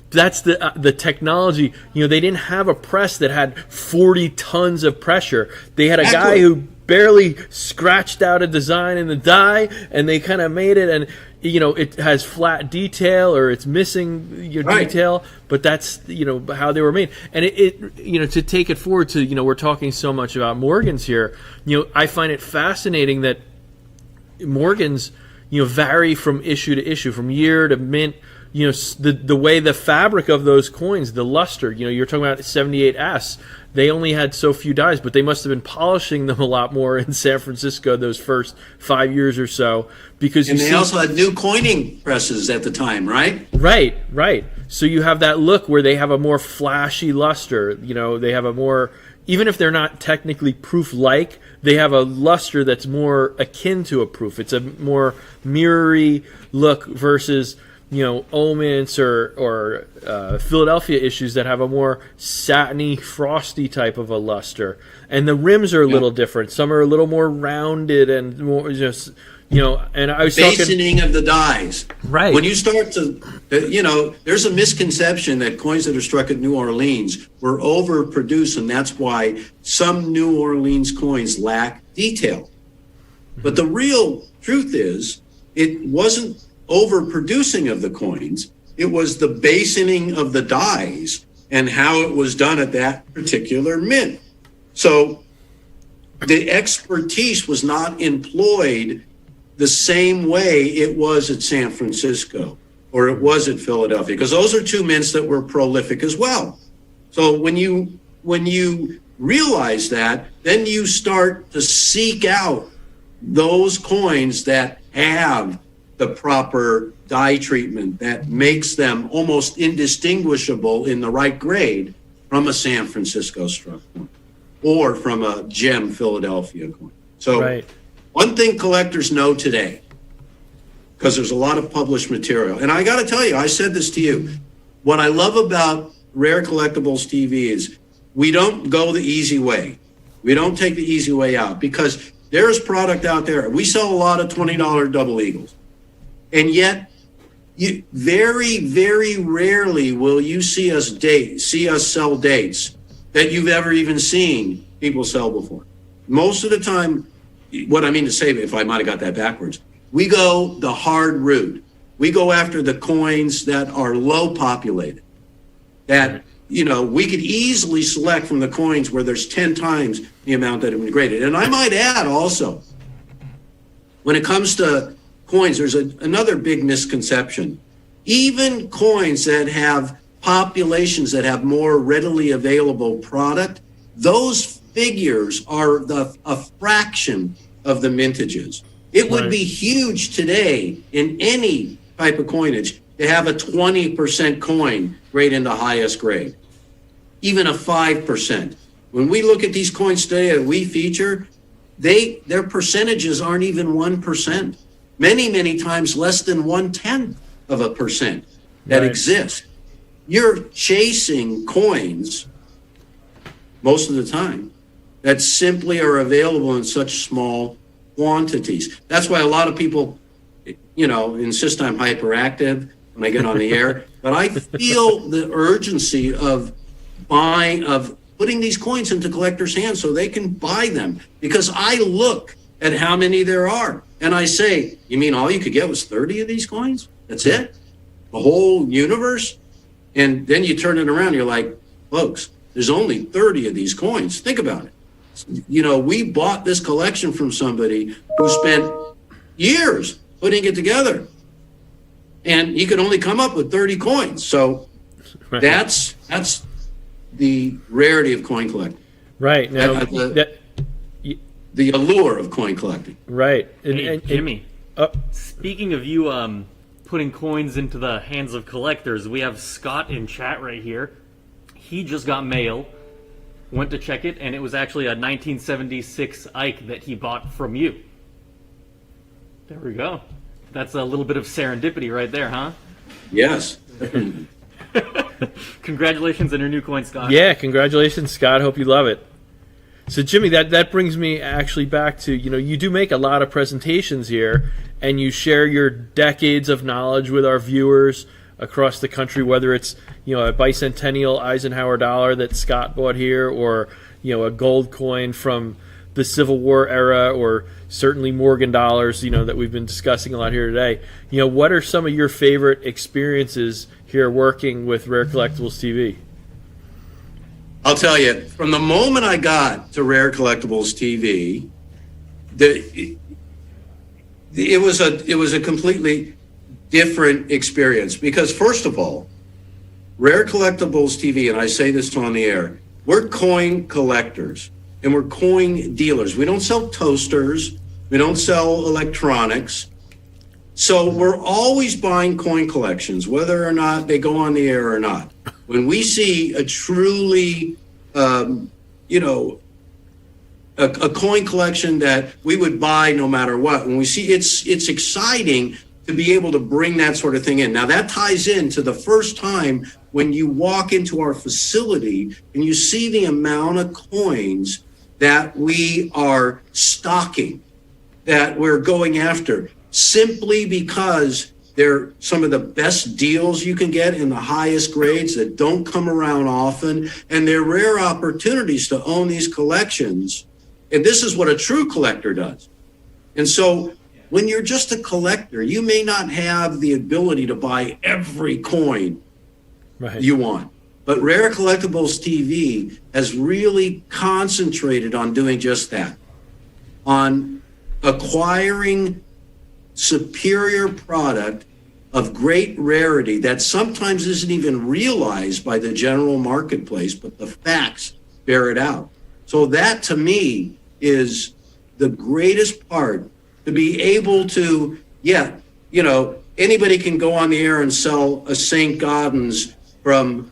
That's the technology. They didn't have a press that had 40 tons of pressure. They had a guy who barely scratched out a design in the die, and they kind of made it, and it has flat detail or it's missing detail, but that's how they were made. And it to take it forward to we're talking so much about Morgans here. I find it fascinating that Morgans vary from issue to issue, from year to mint. The way the fabric of those coins, the luster, you're talking about 78S, they only had so few dies, but they must have been polishing them a lot more in San Francisco those first 5 years or so, because they also had new coining presses at the time, right? Right. So you have that look where they have a more flashy luster. They have a more, even if they're not technically proof-like, they have a luster that's more akin to a proof. It's a more mirrory look versus Omens or Philadelphia issues that have a more satiny, frosty type of a luster. And the rims are a little different. Some are a little more rounded and more just, and I was basoning of the dies. Right. When you start to, there's a misconception that coins that are struck at New Orleans were overproduced, and that's why some New Orleans coins lack detail. But the real truth is, it wasn't overproducing of the coins, it was the basoning of the dies and how it was done at that particular mint. So the expertise was not employed the same way it was at San Francisco or it was at Philadelphia, because those are two mints that were prolific as well. So when you realize that, then you start to seek out those coins that have the proper dye treatment that makes them almost indistinguishable in the right grade from a San Francisco struck coin or from a gem Philadelphia coin. So one thing collectors know today, because there's a lot of published material, and I got to tell you, I said this to you, what I love about Rare Collectibles TV is we don't go the easy way. We don't take the easy way out, because there's product out there. We sell a lot of $20 double eagles. And yet, very, very rarely will you see us sell dates that you've ever even seen people sell before. Most of the time, what I mean to say, if I might have got that backwards, we go the hard route. We go after the coins that are low populated, that we could easily select from the coins where there's 10 times the amount that have been graded. And I might add also, when it comes to coins, there's another big misconception. Even coins that have populations that have more readily available product, those figures are a fraction of the mintages. It would be huge today in any type of coinage to have a 20% coin grade into highest grade, even a 5%. When we look at these coins today that we feature, their percentages aren't even 1%. Many, many times less than 0.1% that exist. You're chasing coins most of the time that simply are available in such small quantities. That's why a lot of people, insist I'm hyperactive when I get on the air, but I feel the urgency of putting these coins into collectors' hands so they can buy them, because I look at how many there are and I say, you mean all you could get was 30 of these coins? That's it? The whole universe? And then you turn it around, you're like, folks, there's only 30 of these coins. Think about it. We bought this collection from somebody who spent years putting it together, and he could only come up with 30 coins. So that's the rarity of coin collecting. Right. Now, the allure of coin collecting. Right. And Jimmy, speaking of you putting coins into the hands of collectors, we have Scott in chat right here. He just got mail, went to check it, and it was actually a 1976 Ike that he bought from you. There we go. That's a little bit of serendipity right there, huh? Yes. Congratulations on your new coin, Scott. Yeah, congratulations, Scott. Hope you love it. So, Jimmy, that brings me actually back to, you do make a lot of presentations here, and you share your decades of knowledge with our viewers across the country, whether it's, a bicentennial Eisenhower dollar that Scott bought here, or, a gold coin from the Civil War era, or certainly Morgan dollars, that we've been discussing a lot here today. What are some of your favorite experiences here working with Rare Collectibles TV? I'll tell you, from the moment I got to Rare Collectibles TV, it was a completely different experience, because first of all, Rare Collectibles TV, and I say this on the air, we're coin collectors and we're coin dealers. We don't sell toasters, we don't sell electronics. So we're always buying coin collections, whether or not they go on the air or not. When we see a truly, a coin collection that we would buy no matter what, when we see it's exciting to be able to bring that sort of thing in. Now that ties into the first time when you walk into our facility and you see the amount of coins that we are stocking, that we're going after, simply because they're some of the best deals you can get in the highest grades that don't come around often, and they're rare opportunities to own these collections. And this is what a true collector does. And so when you're just a collector, you may not have the ability to buy every coin you want. But Rare Collectibles TV has really concentrated on doing just that, on acquiring superior product of great rarity that sometimes isn't even realized by the general marketplace, but the facts bear it out. So that to me is the greatest part, to be able to, anybody can go on the air and sell a St. Gaudens from,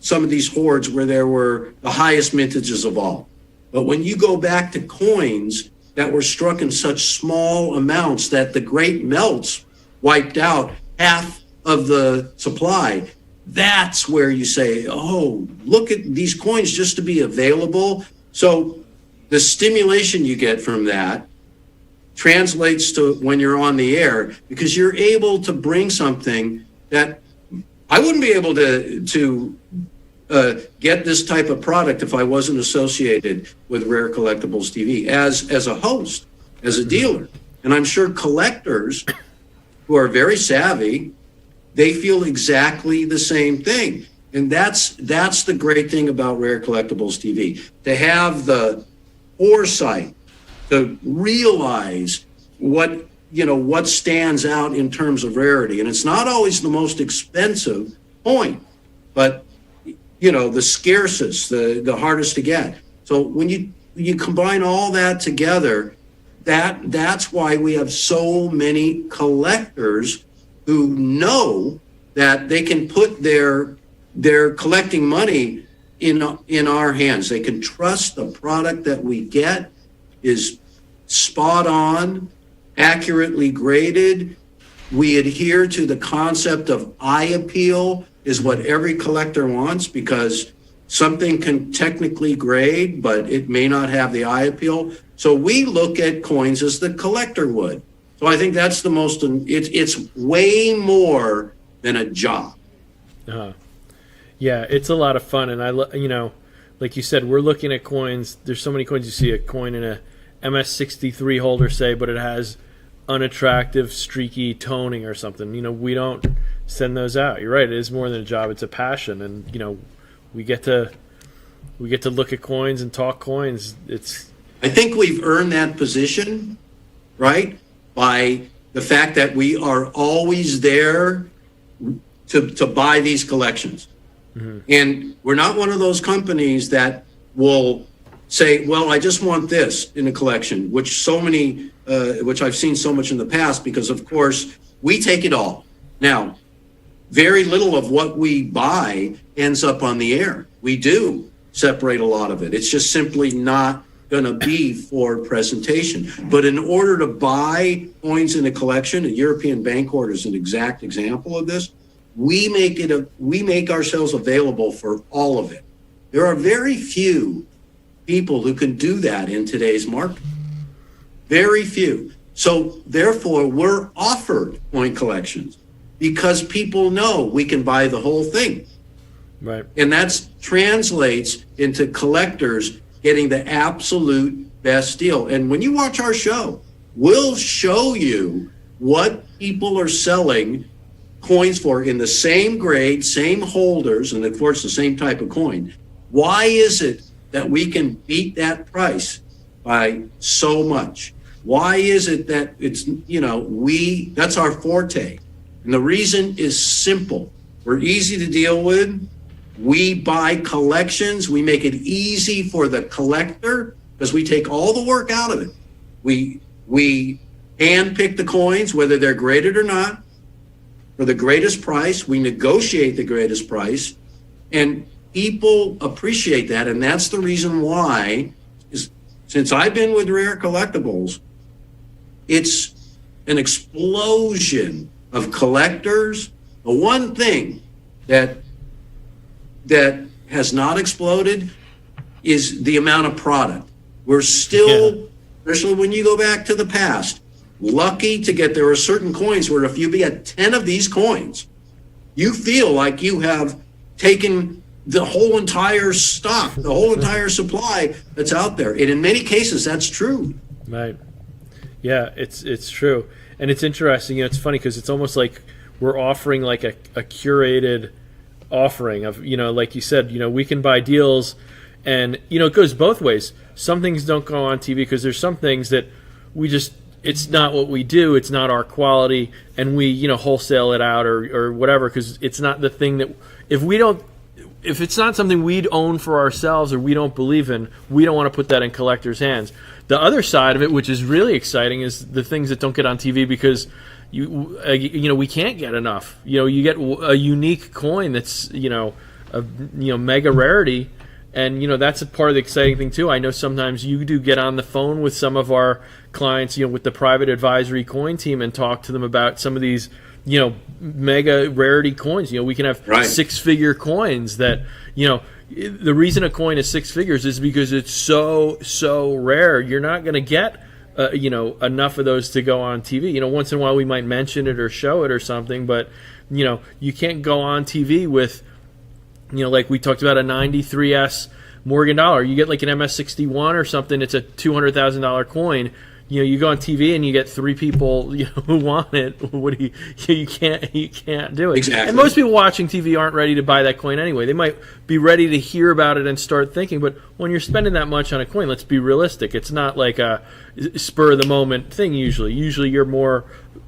some of these hoards where there were the highest mintages of all. But when you go back to coins that were struck in such small amounts that the great melts wiped out half of the supply, that's where you say, oh, look at these coins just to be available. So the stimulation you get from that translates to when you're on the air, because you're able to bring something that I wouldn't be able to get this type of product if I wasn't associated with Rare Collectibles TV as a host, as a dealer. And I'm sure collectors who are very savvy, they feel exactly the same thing. And that's the great thing about Rare Collectibles TV, to have the foresight to realize what stands out in terms of rarity. And it's not always the most expensive coin, but the scarcest, the hardest to get. So when you combine all that together, that's why we have so many collectors who know that they can put their collecting money in our hands. They can trust the product that we get is spot on, accurately graded. We adhere to the concept of eye appeal is what every collector wants, because something can technically grade, but it may not have the eye appeal. So we look at coins as the collector would. So I think that's the most, it's way more than a job. Yeah, it's a lot of fun. And like you said, we're looking at coins. There's so many coins. You see a coin in a MS63 holder, say, but it has unattractive, streaky toning or something. We don't send those out. You're right. It is more than a job. It's a passion. And, we get to look at coins and talk coins. I think we've earned that position, right, by the fact that we are always there to buy these collections. Mm-hmm. And we're not one of those companies that will say, well, I just want this in a collection, which I've seen so much in the past, because of course we take it all. Now, very little of what we buy ends up on the air. We do separate a lot of it. It's just simply not going to be for presentation. But in order to buy coins in a collection, a European bank order is an exact example of this. We make ourselves available for all of it. There are very few people who can do that in today's market. Very few. So therefore, we're offered coin collections because people know we can buy the whole thing. Right. And that translates into collectors getting the absolute best deal. And when you watch our show, we'll show you what people are selling coins for in the same grade, same holders, and of course the same type of coin. Why is it that we can beat that price by so much? Why is it that it's, that's our forte? And the reason is simple. We're easy to deal with. We buy collections. We make it easy for the collector because we take all the work out of it. We handpick the coins, whether they're graded or not, for the greatest price. We negotiate the greatest price, and people appreciate that. And that's the reason why, since I've been with Rare Collectibles, it's an explosion of collectors. The one thing that has not exploded is the amount of product. We're still, especially when you go back to the past, lucky to get, there are certain coins where if you get 10 of these coins, you feel like you have taken the whole entire stock, the whole entire supply that's out there. And in many cases, that's true. Right. Yeah, it's true. And it's interesting. It's funny because it's almost like we're offering like a curated offering of, like you said, we can buy deals, and, it goes both ways. Some things don't go on TV because there's some things that we just, it's not what we do, it's not our quality, and we, wholesale it out or whatever, because it's not the thing that, if it's not something we'd own for ourselves or we don't believe in, we don't want to put that in collectors' hands. The other side of it, which is really exciting, is the things that don't get on TV because we can't get enough. You get a unique coin that's a mega rarity, and that's a part of the exciting thing too. I know sometimes you do get on the phone with some of our clients, with the private advisory coin team, and talk to them about some of these mega rarity coins. We can have 6-figure coins that the reason a coin is 6 figures is because it's so rare. You're not going to get enough of those to go on TV. Once in a while we might mention it or show it or something, but you can't go on TV with like we talked about a 93S Morgan dollar. You get like an MS61 or something, it's a $200,000 coin. You go on TV and you get 3 people who want it. What do you can't do it. Exactly. And most people watching TV aren't ready to buy that coin anyway. They might be ready to hear about it and start thinking, but when you're spending that much on a coin, let's be realistic. It's not like a spur of the moment thing usually. Usually you're more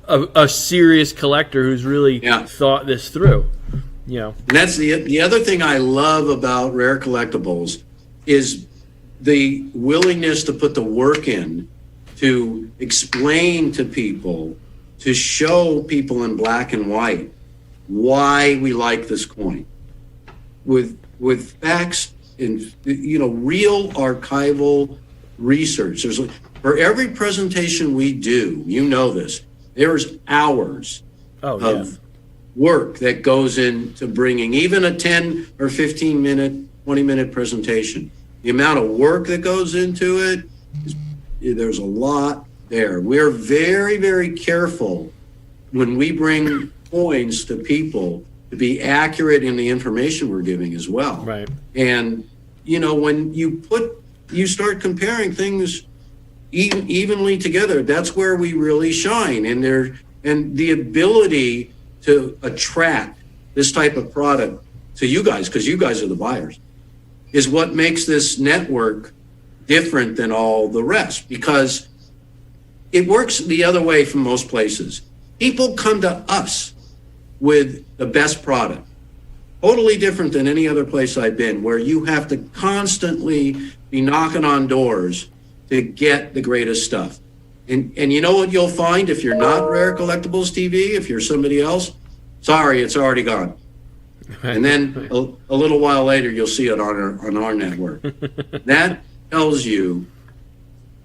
a serious collector who's really thought this through. And that's the other thing I love about rare collectibles is the willingness to put the work in to explain to people, to show people in black and white why we like this coin with facts and real archival research. For every presentation we do, this, there's hours of work that goes into bringing even a 10 or 15 minute, 20 minute presentation. The amount of work that goes into it there's a lot there. We're very, very careful when we bring coins to people to be accurate in the information we're giving as well. Right. And, when you start comparing things evenly together, that's where we really shine. And the ability to attract this type of product to you guys, because you guys are the buyers, is what makes this network different than all the rest, because it works the other way from most places. People come to us with the best product, totally different than any other place I've been, where you have to constantly be knocking on doors to get the greatest stuff. And you know what you'll find if you're not Rare Collectibles TV, if you're somebody else? Sorry, it's already gone. And then a little while later, you'll see it on our network. That tells you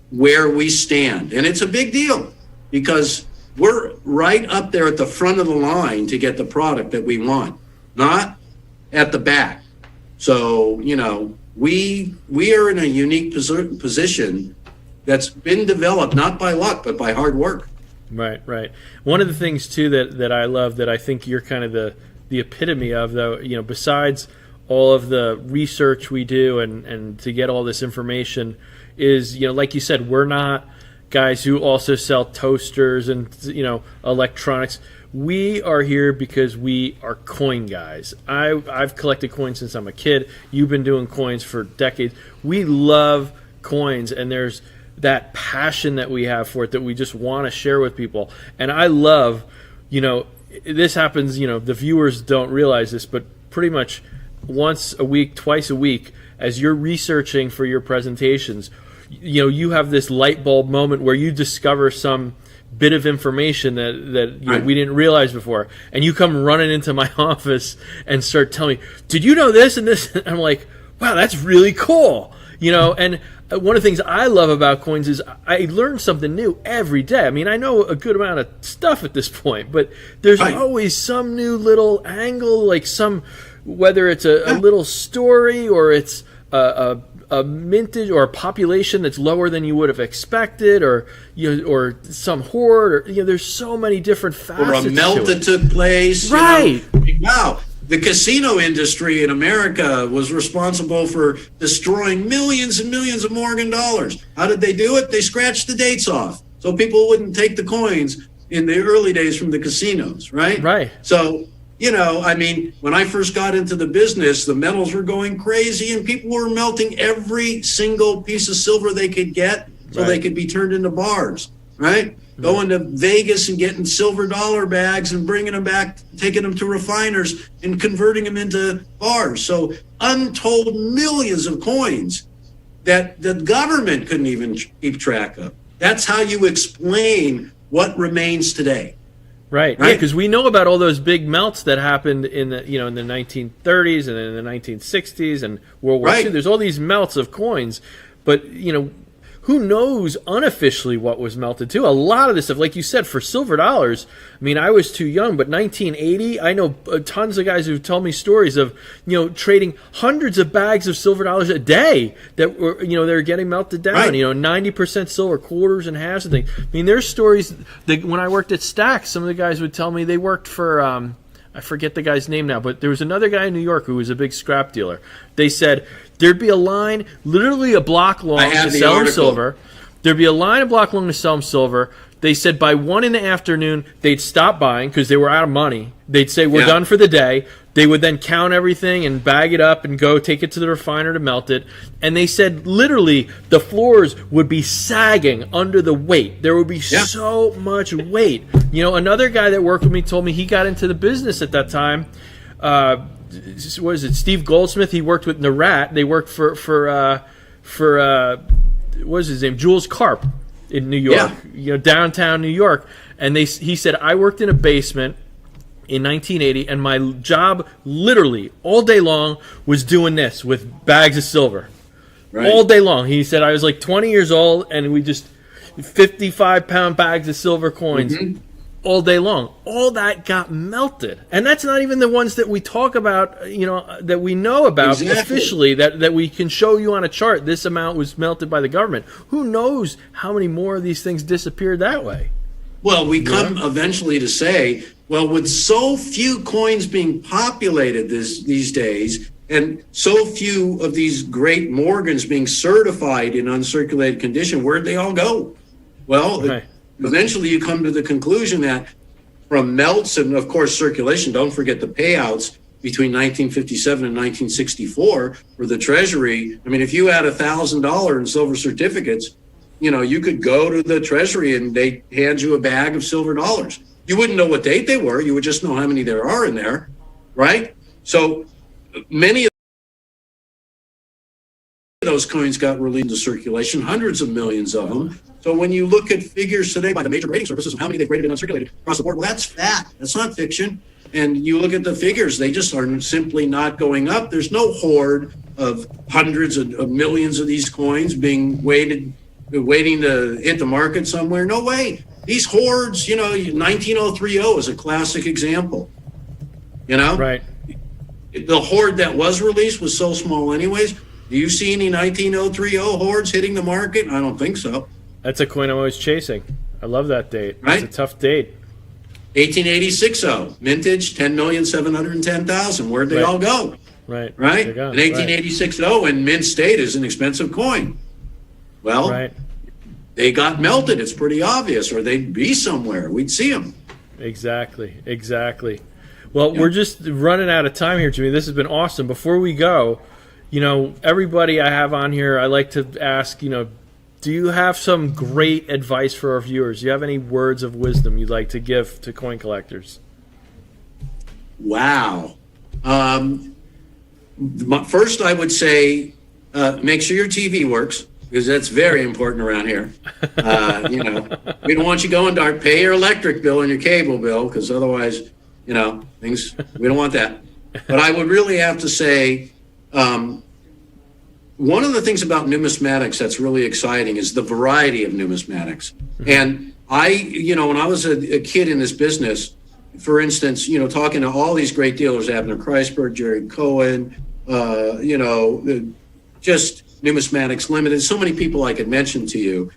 where we stand. And it's a big deal because we're right up there at the front of the line to get the product that we want, not at the back. So, we are in a unique position that's been developed not by luck, but by hard work. Right. One of the things, too, that I love, that I think you're kind of the epitome of, though, besides all of the research we do and to get all this information, is, like you said, we're not guys who also sell toasters and, electronics. We are here because we are coin guys. I've collected coins since I'm a kid. You've been doing coins for decades. We love coins, and there's that passion that we have for it that we just want to share with people. And I love, this happens, the viewers don't realize this, but pretty much once a week, twice a week, as you're researching for your presentations, you have this light bulb moment where you discover some bit of information that we didn't realize before, and you come running into my office and start telling me, did you know this and this? And I'm like, wow, that's really cool. And one of the things I love about coins is I learn something new every day. I mean, I know a good amount of stuff at this point, but there's always some new little angle, like whether it's a little story or it's a mintage or a population that's lower than you would have expected, or some hoard, or there's so many different facets. Or a melt that took place. Right. Wow. The casino industry in America was responsible for destroying millions and millions of Morgan dollars. How did they do it? They scratched the dates off so people wouldn't take the coins in the early days from the casinos, right? Right. So, when I first got into the business, the metals were going crazy and people were melting every single piece of silver they could get so they could be turned into bars, right? Going to Vegas and getting silver dollar bags and bringing them back, taking them to refiners and converting them into bars. So untold millions of coins that the government couldn't even keep track of. That's how you explain what remains today. Right. Yeah, because we know about all those big melts that happened in the in the 1930s and in the 1960s and World War II. There's all these melts of coins, but who knows unofficially what was melted too? A lot of this stuff, like you said, for silver dollars. I mean, I was too young, but 1980, I know tons of guys who tell me stories of trading hundreds of bags of silver dollars a day that were they're getting melted down. Right. 90% silver, quarters and halves and things. I mean, there's stories that when I worked at Stack, some of the guys would tell me they worked for. I forget the guy's name now, but there was another guy in New York who was a big scrap dealer. They said there'd be a line literally a block long to sell them silver. There'd be a line a block long to sell them silver. They said by 1 p.m, they'd stop buying because they were out of money. They'd say, we're done for the day. They would then count everything and bag it up and go take it to the refiner to melt it. And they said literally the floors would be sagging under the weight. There would be so much weight. Another guy that worked with me told me he got into the business at that time. What is it? Steve Goldsmith. He worked with Narat. They worked for what is his name? Jules Carp in New York. Downtown New York. And he said, I worked in a basement in 1980, and my job literally all day long was doing this with bags of silver. Right. All day long. He said I was like 20 years old, and we just 55-pound bags of silver coins all day long. All that got melted. And that's not even the ones that we talk about, that we know about officially, that we can show you on a chart. This amount was melted by the government. Who knows how many more of these things disappeared that way? Well, we come eventually to say, well, with so few coins being populated these days, and so few of these great Morgans being certified in uncirculated condition, where'd they all go? Well, eventually you come to the conclusion that from melts and, of course, circulation, don't forget the payouts between 1957 and 1964 for the Treasury. I mean, if you had $1,000 in silver certificates, you could go to the Treasury and they hand you a bag of silver dollars. You wouldn't know what date they were. You would just know how many there are in there, right? So many of those coins got released into circulation, hundreds of millions of them. So when you look at figures today by the major grading services of how many they've graded and uncirculated across the board, well, that's fact. That's not fiction. And you look at the figures, they just are simply not going up. There's no hoard of hundreds of millions of these coins being waiting to hit the market somewhere. No way. These hoards, 19030 is a classic example. Right. The hoard that was released was so small anyways. Do you see any 19030 hordes hitting the market? I don't think so. That's a coin I'm always chasing. I love that date. Right? It's a tough date. 1886 mintage 10,710,000. Where'd they all go? Right. Right? An 1886 in mint state is an expensive coin. Well, they got melted. It's pretty obvious, or they'd be somewhere. We'd see them. Exactly. Well, we're just running out of time here, Jimmy. This has been awesome. Before we go, everybody I have on here, I like to ask, do you have some great advice for our viewers? Do you have any words of wisdom you'd like to give to coin collectors? Wow. First, I would say make sure your TV works, because that's very important around here. We don't want you going dark. Pay your electric bill and your cable bill, because otherwise, things, we don't want that. But I would really have to say, one of the things about numismatics that's really exciting is the variety of numismatics. And when I was a kid in this business, for instance, talking to all these great dealers, Abner Kreisberg, Jerry Cohen, just Numismatics Limited, so many people I could mention to you.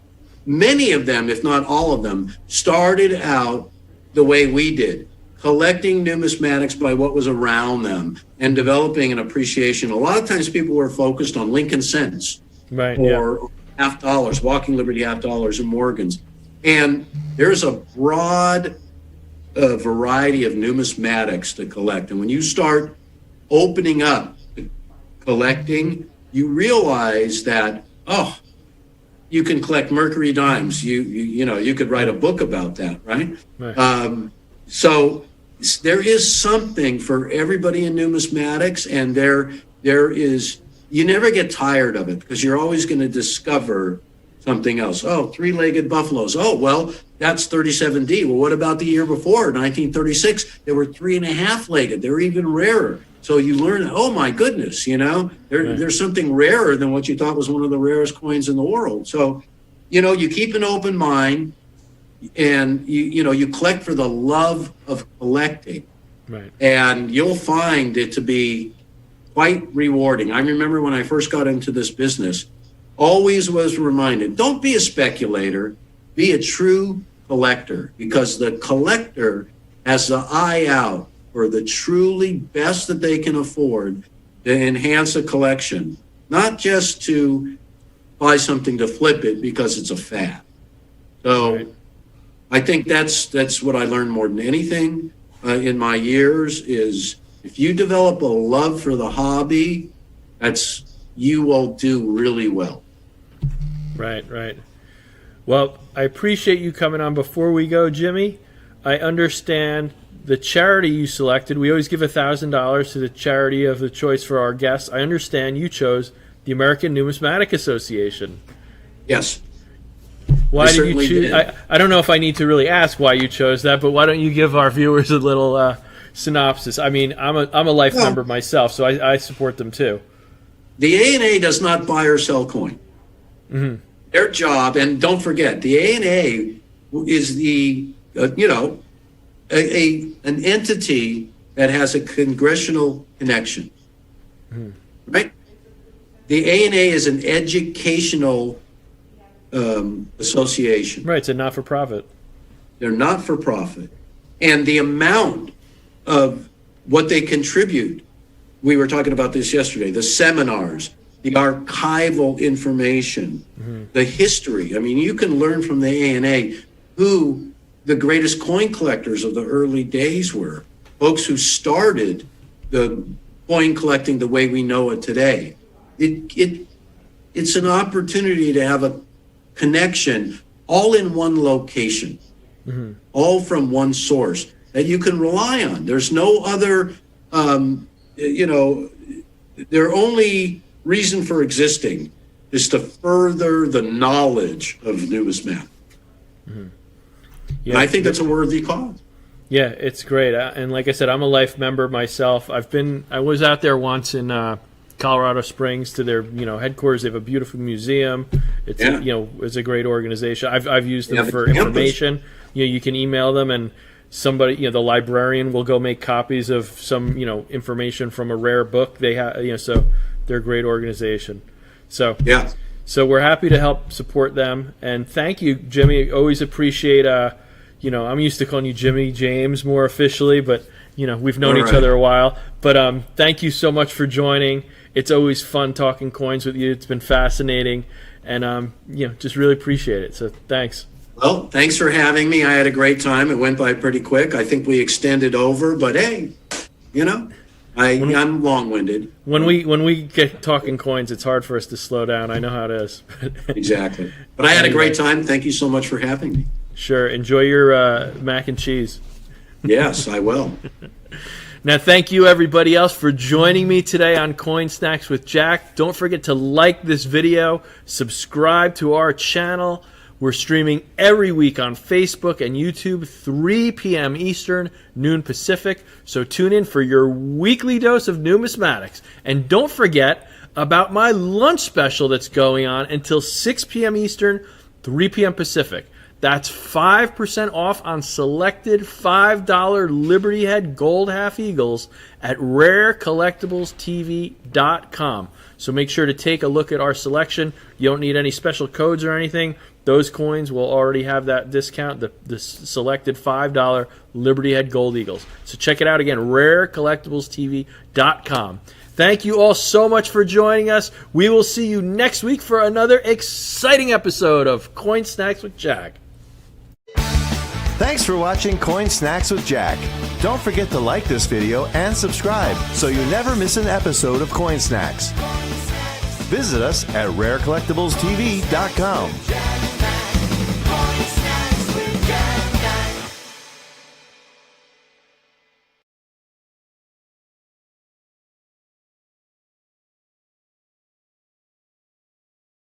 Many of them, if not all of them, started out the way we did, collecting numismatics by what was around them and developing an appreciation. A lot of times people were focused on Lincoln cents or half dollars, Walking Liberty half dollars, and Morgans. And there's a broad variety of numismatics to collect. And when you start opening up collecting, you realize that, you can collect Mercury dimes. You could write a book about that, right? So there is something for everybody in numismatics, and there is. You never get tired of it because you're always going to discover something else. Oh, three-legged buffaloes. Oh, well, that's 37D. Well, what about the year before, 1936? There were 3.5-legged. They're even rarer. So you learn, oh my goodness, there's something rarer than what you thought was one of the rarest coins in the world. So, you keep an open mind, and you collect for the love of collecting, right? And you'll find it to be quite rewarding. I remember when I first got into this business, always was reminded, don't be a speculator, be a true collector, because the collector has the eye out for the truly best that they can afford to enhance a collection, not just to buy something to flip it because it's a fad. So right. I think that's what I learned more than anything in my years is if you develop a love for the hobby, you will do really well. Right. Well, I appreciate you coming on. Before we go, Jimmy, I understand the charity you selected. We always give $1,000 to the charity of the choice for our guests. I understand you chose the American Numismatic Association. Yes. Why did you choose? I don't know if I need to really ask why you chose that, but why don't you give our viewers a little synopsis? I mean, I'm a life member myself, so I support them too. The A&A does not buy or sell coin. Mm-hmm. Their job, and don't forget, the A&A is an entity that has a congressional connection, right? The A&A is an educational association. Right, it's a not-for-profit. They're not-for-profit. And the amount of what they contribute, we were talking about this yesterday, the seminars, the archival information, the history. I mean, you can learn from the A&A who the greatest coin collectors of the early days were, folks who started the coin collecting the way we know it today. It's an opportunity to have a connection all in one location, all from one source that you can rely on. There's no other, their only reason for existing is to further the knowledge of numismatic. Yeah, and I think that's a worthy cause. Yeah, it's great. And like I said, I'm a life member myself. I was out there once in Colorado Springs to their headquarters. They have a beautiful museum. It's it's a great organization. I've used them for information. You can email them, and somebody, the librarian will go make copies of some information from a rare book they have. So they're a great organization. So yeah. So we're happy to help support them, and thank you, Jimmy. Always appreciate. I'm used to calling you Jimmy James more officially, but we've known each other a while. But thank you so much for joining. It's always fun talking coins with you. It's been fascinating, and just really appreciate it. So thanks. Well, thanks for having me. I had a great time. It went by pretty quick. I think we extended over, but hey, I'm long-winded. When we get talking coins, it's hard for us to slow down. I know how it is. Exactly. But I had a great time. Thank you so much for having me. Sure. Enjoy your mac and cheese. Yes, I will. Now, thank you, everybody else, for joining me today on Coin Snacks with Jack. Don't forget to like this video, subscribe to our channel. We're streaming every week on Facebook and YouTube, 3 p.m. Eastern, noon Pacific. So tune in for your weekly dose of numismatics. And don't forget about my lunch special that's going on until 6 p.m. Eastern, 3 p.m. Pacific. That's 5% off on selected $5 Liberty Head Gold Half Eagles at rarecollectiblestv.com. So make sure to take a look at our selection. You don't need any special codes or anything. Those coins will already have that discount, the selected $5 Liberty Head Gold Eagles. So check it out again, rarecollectiblestv.com. Thank you all so much for joining us. We will see you next week for another exciting episode of Coin Snacks with Jack. Thanks for watching Coin Snacks with Jack. Don't forget to like this video and subscribe so you never miss an episode of Coin Snacks. Visit us at rarecollectiblestv.com.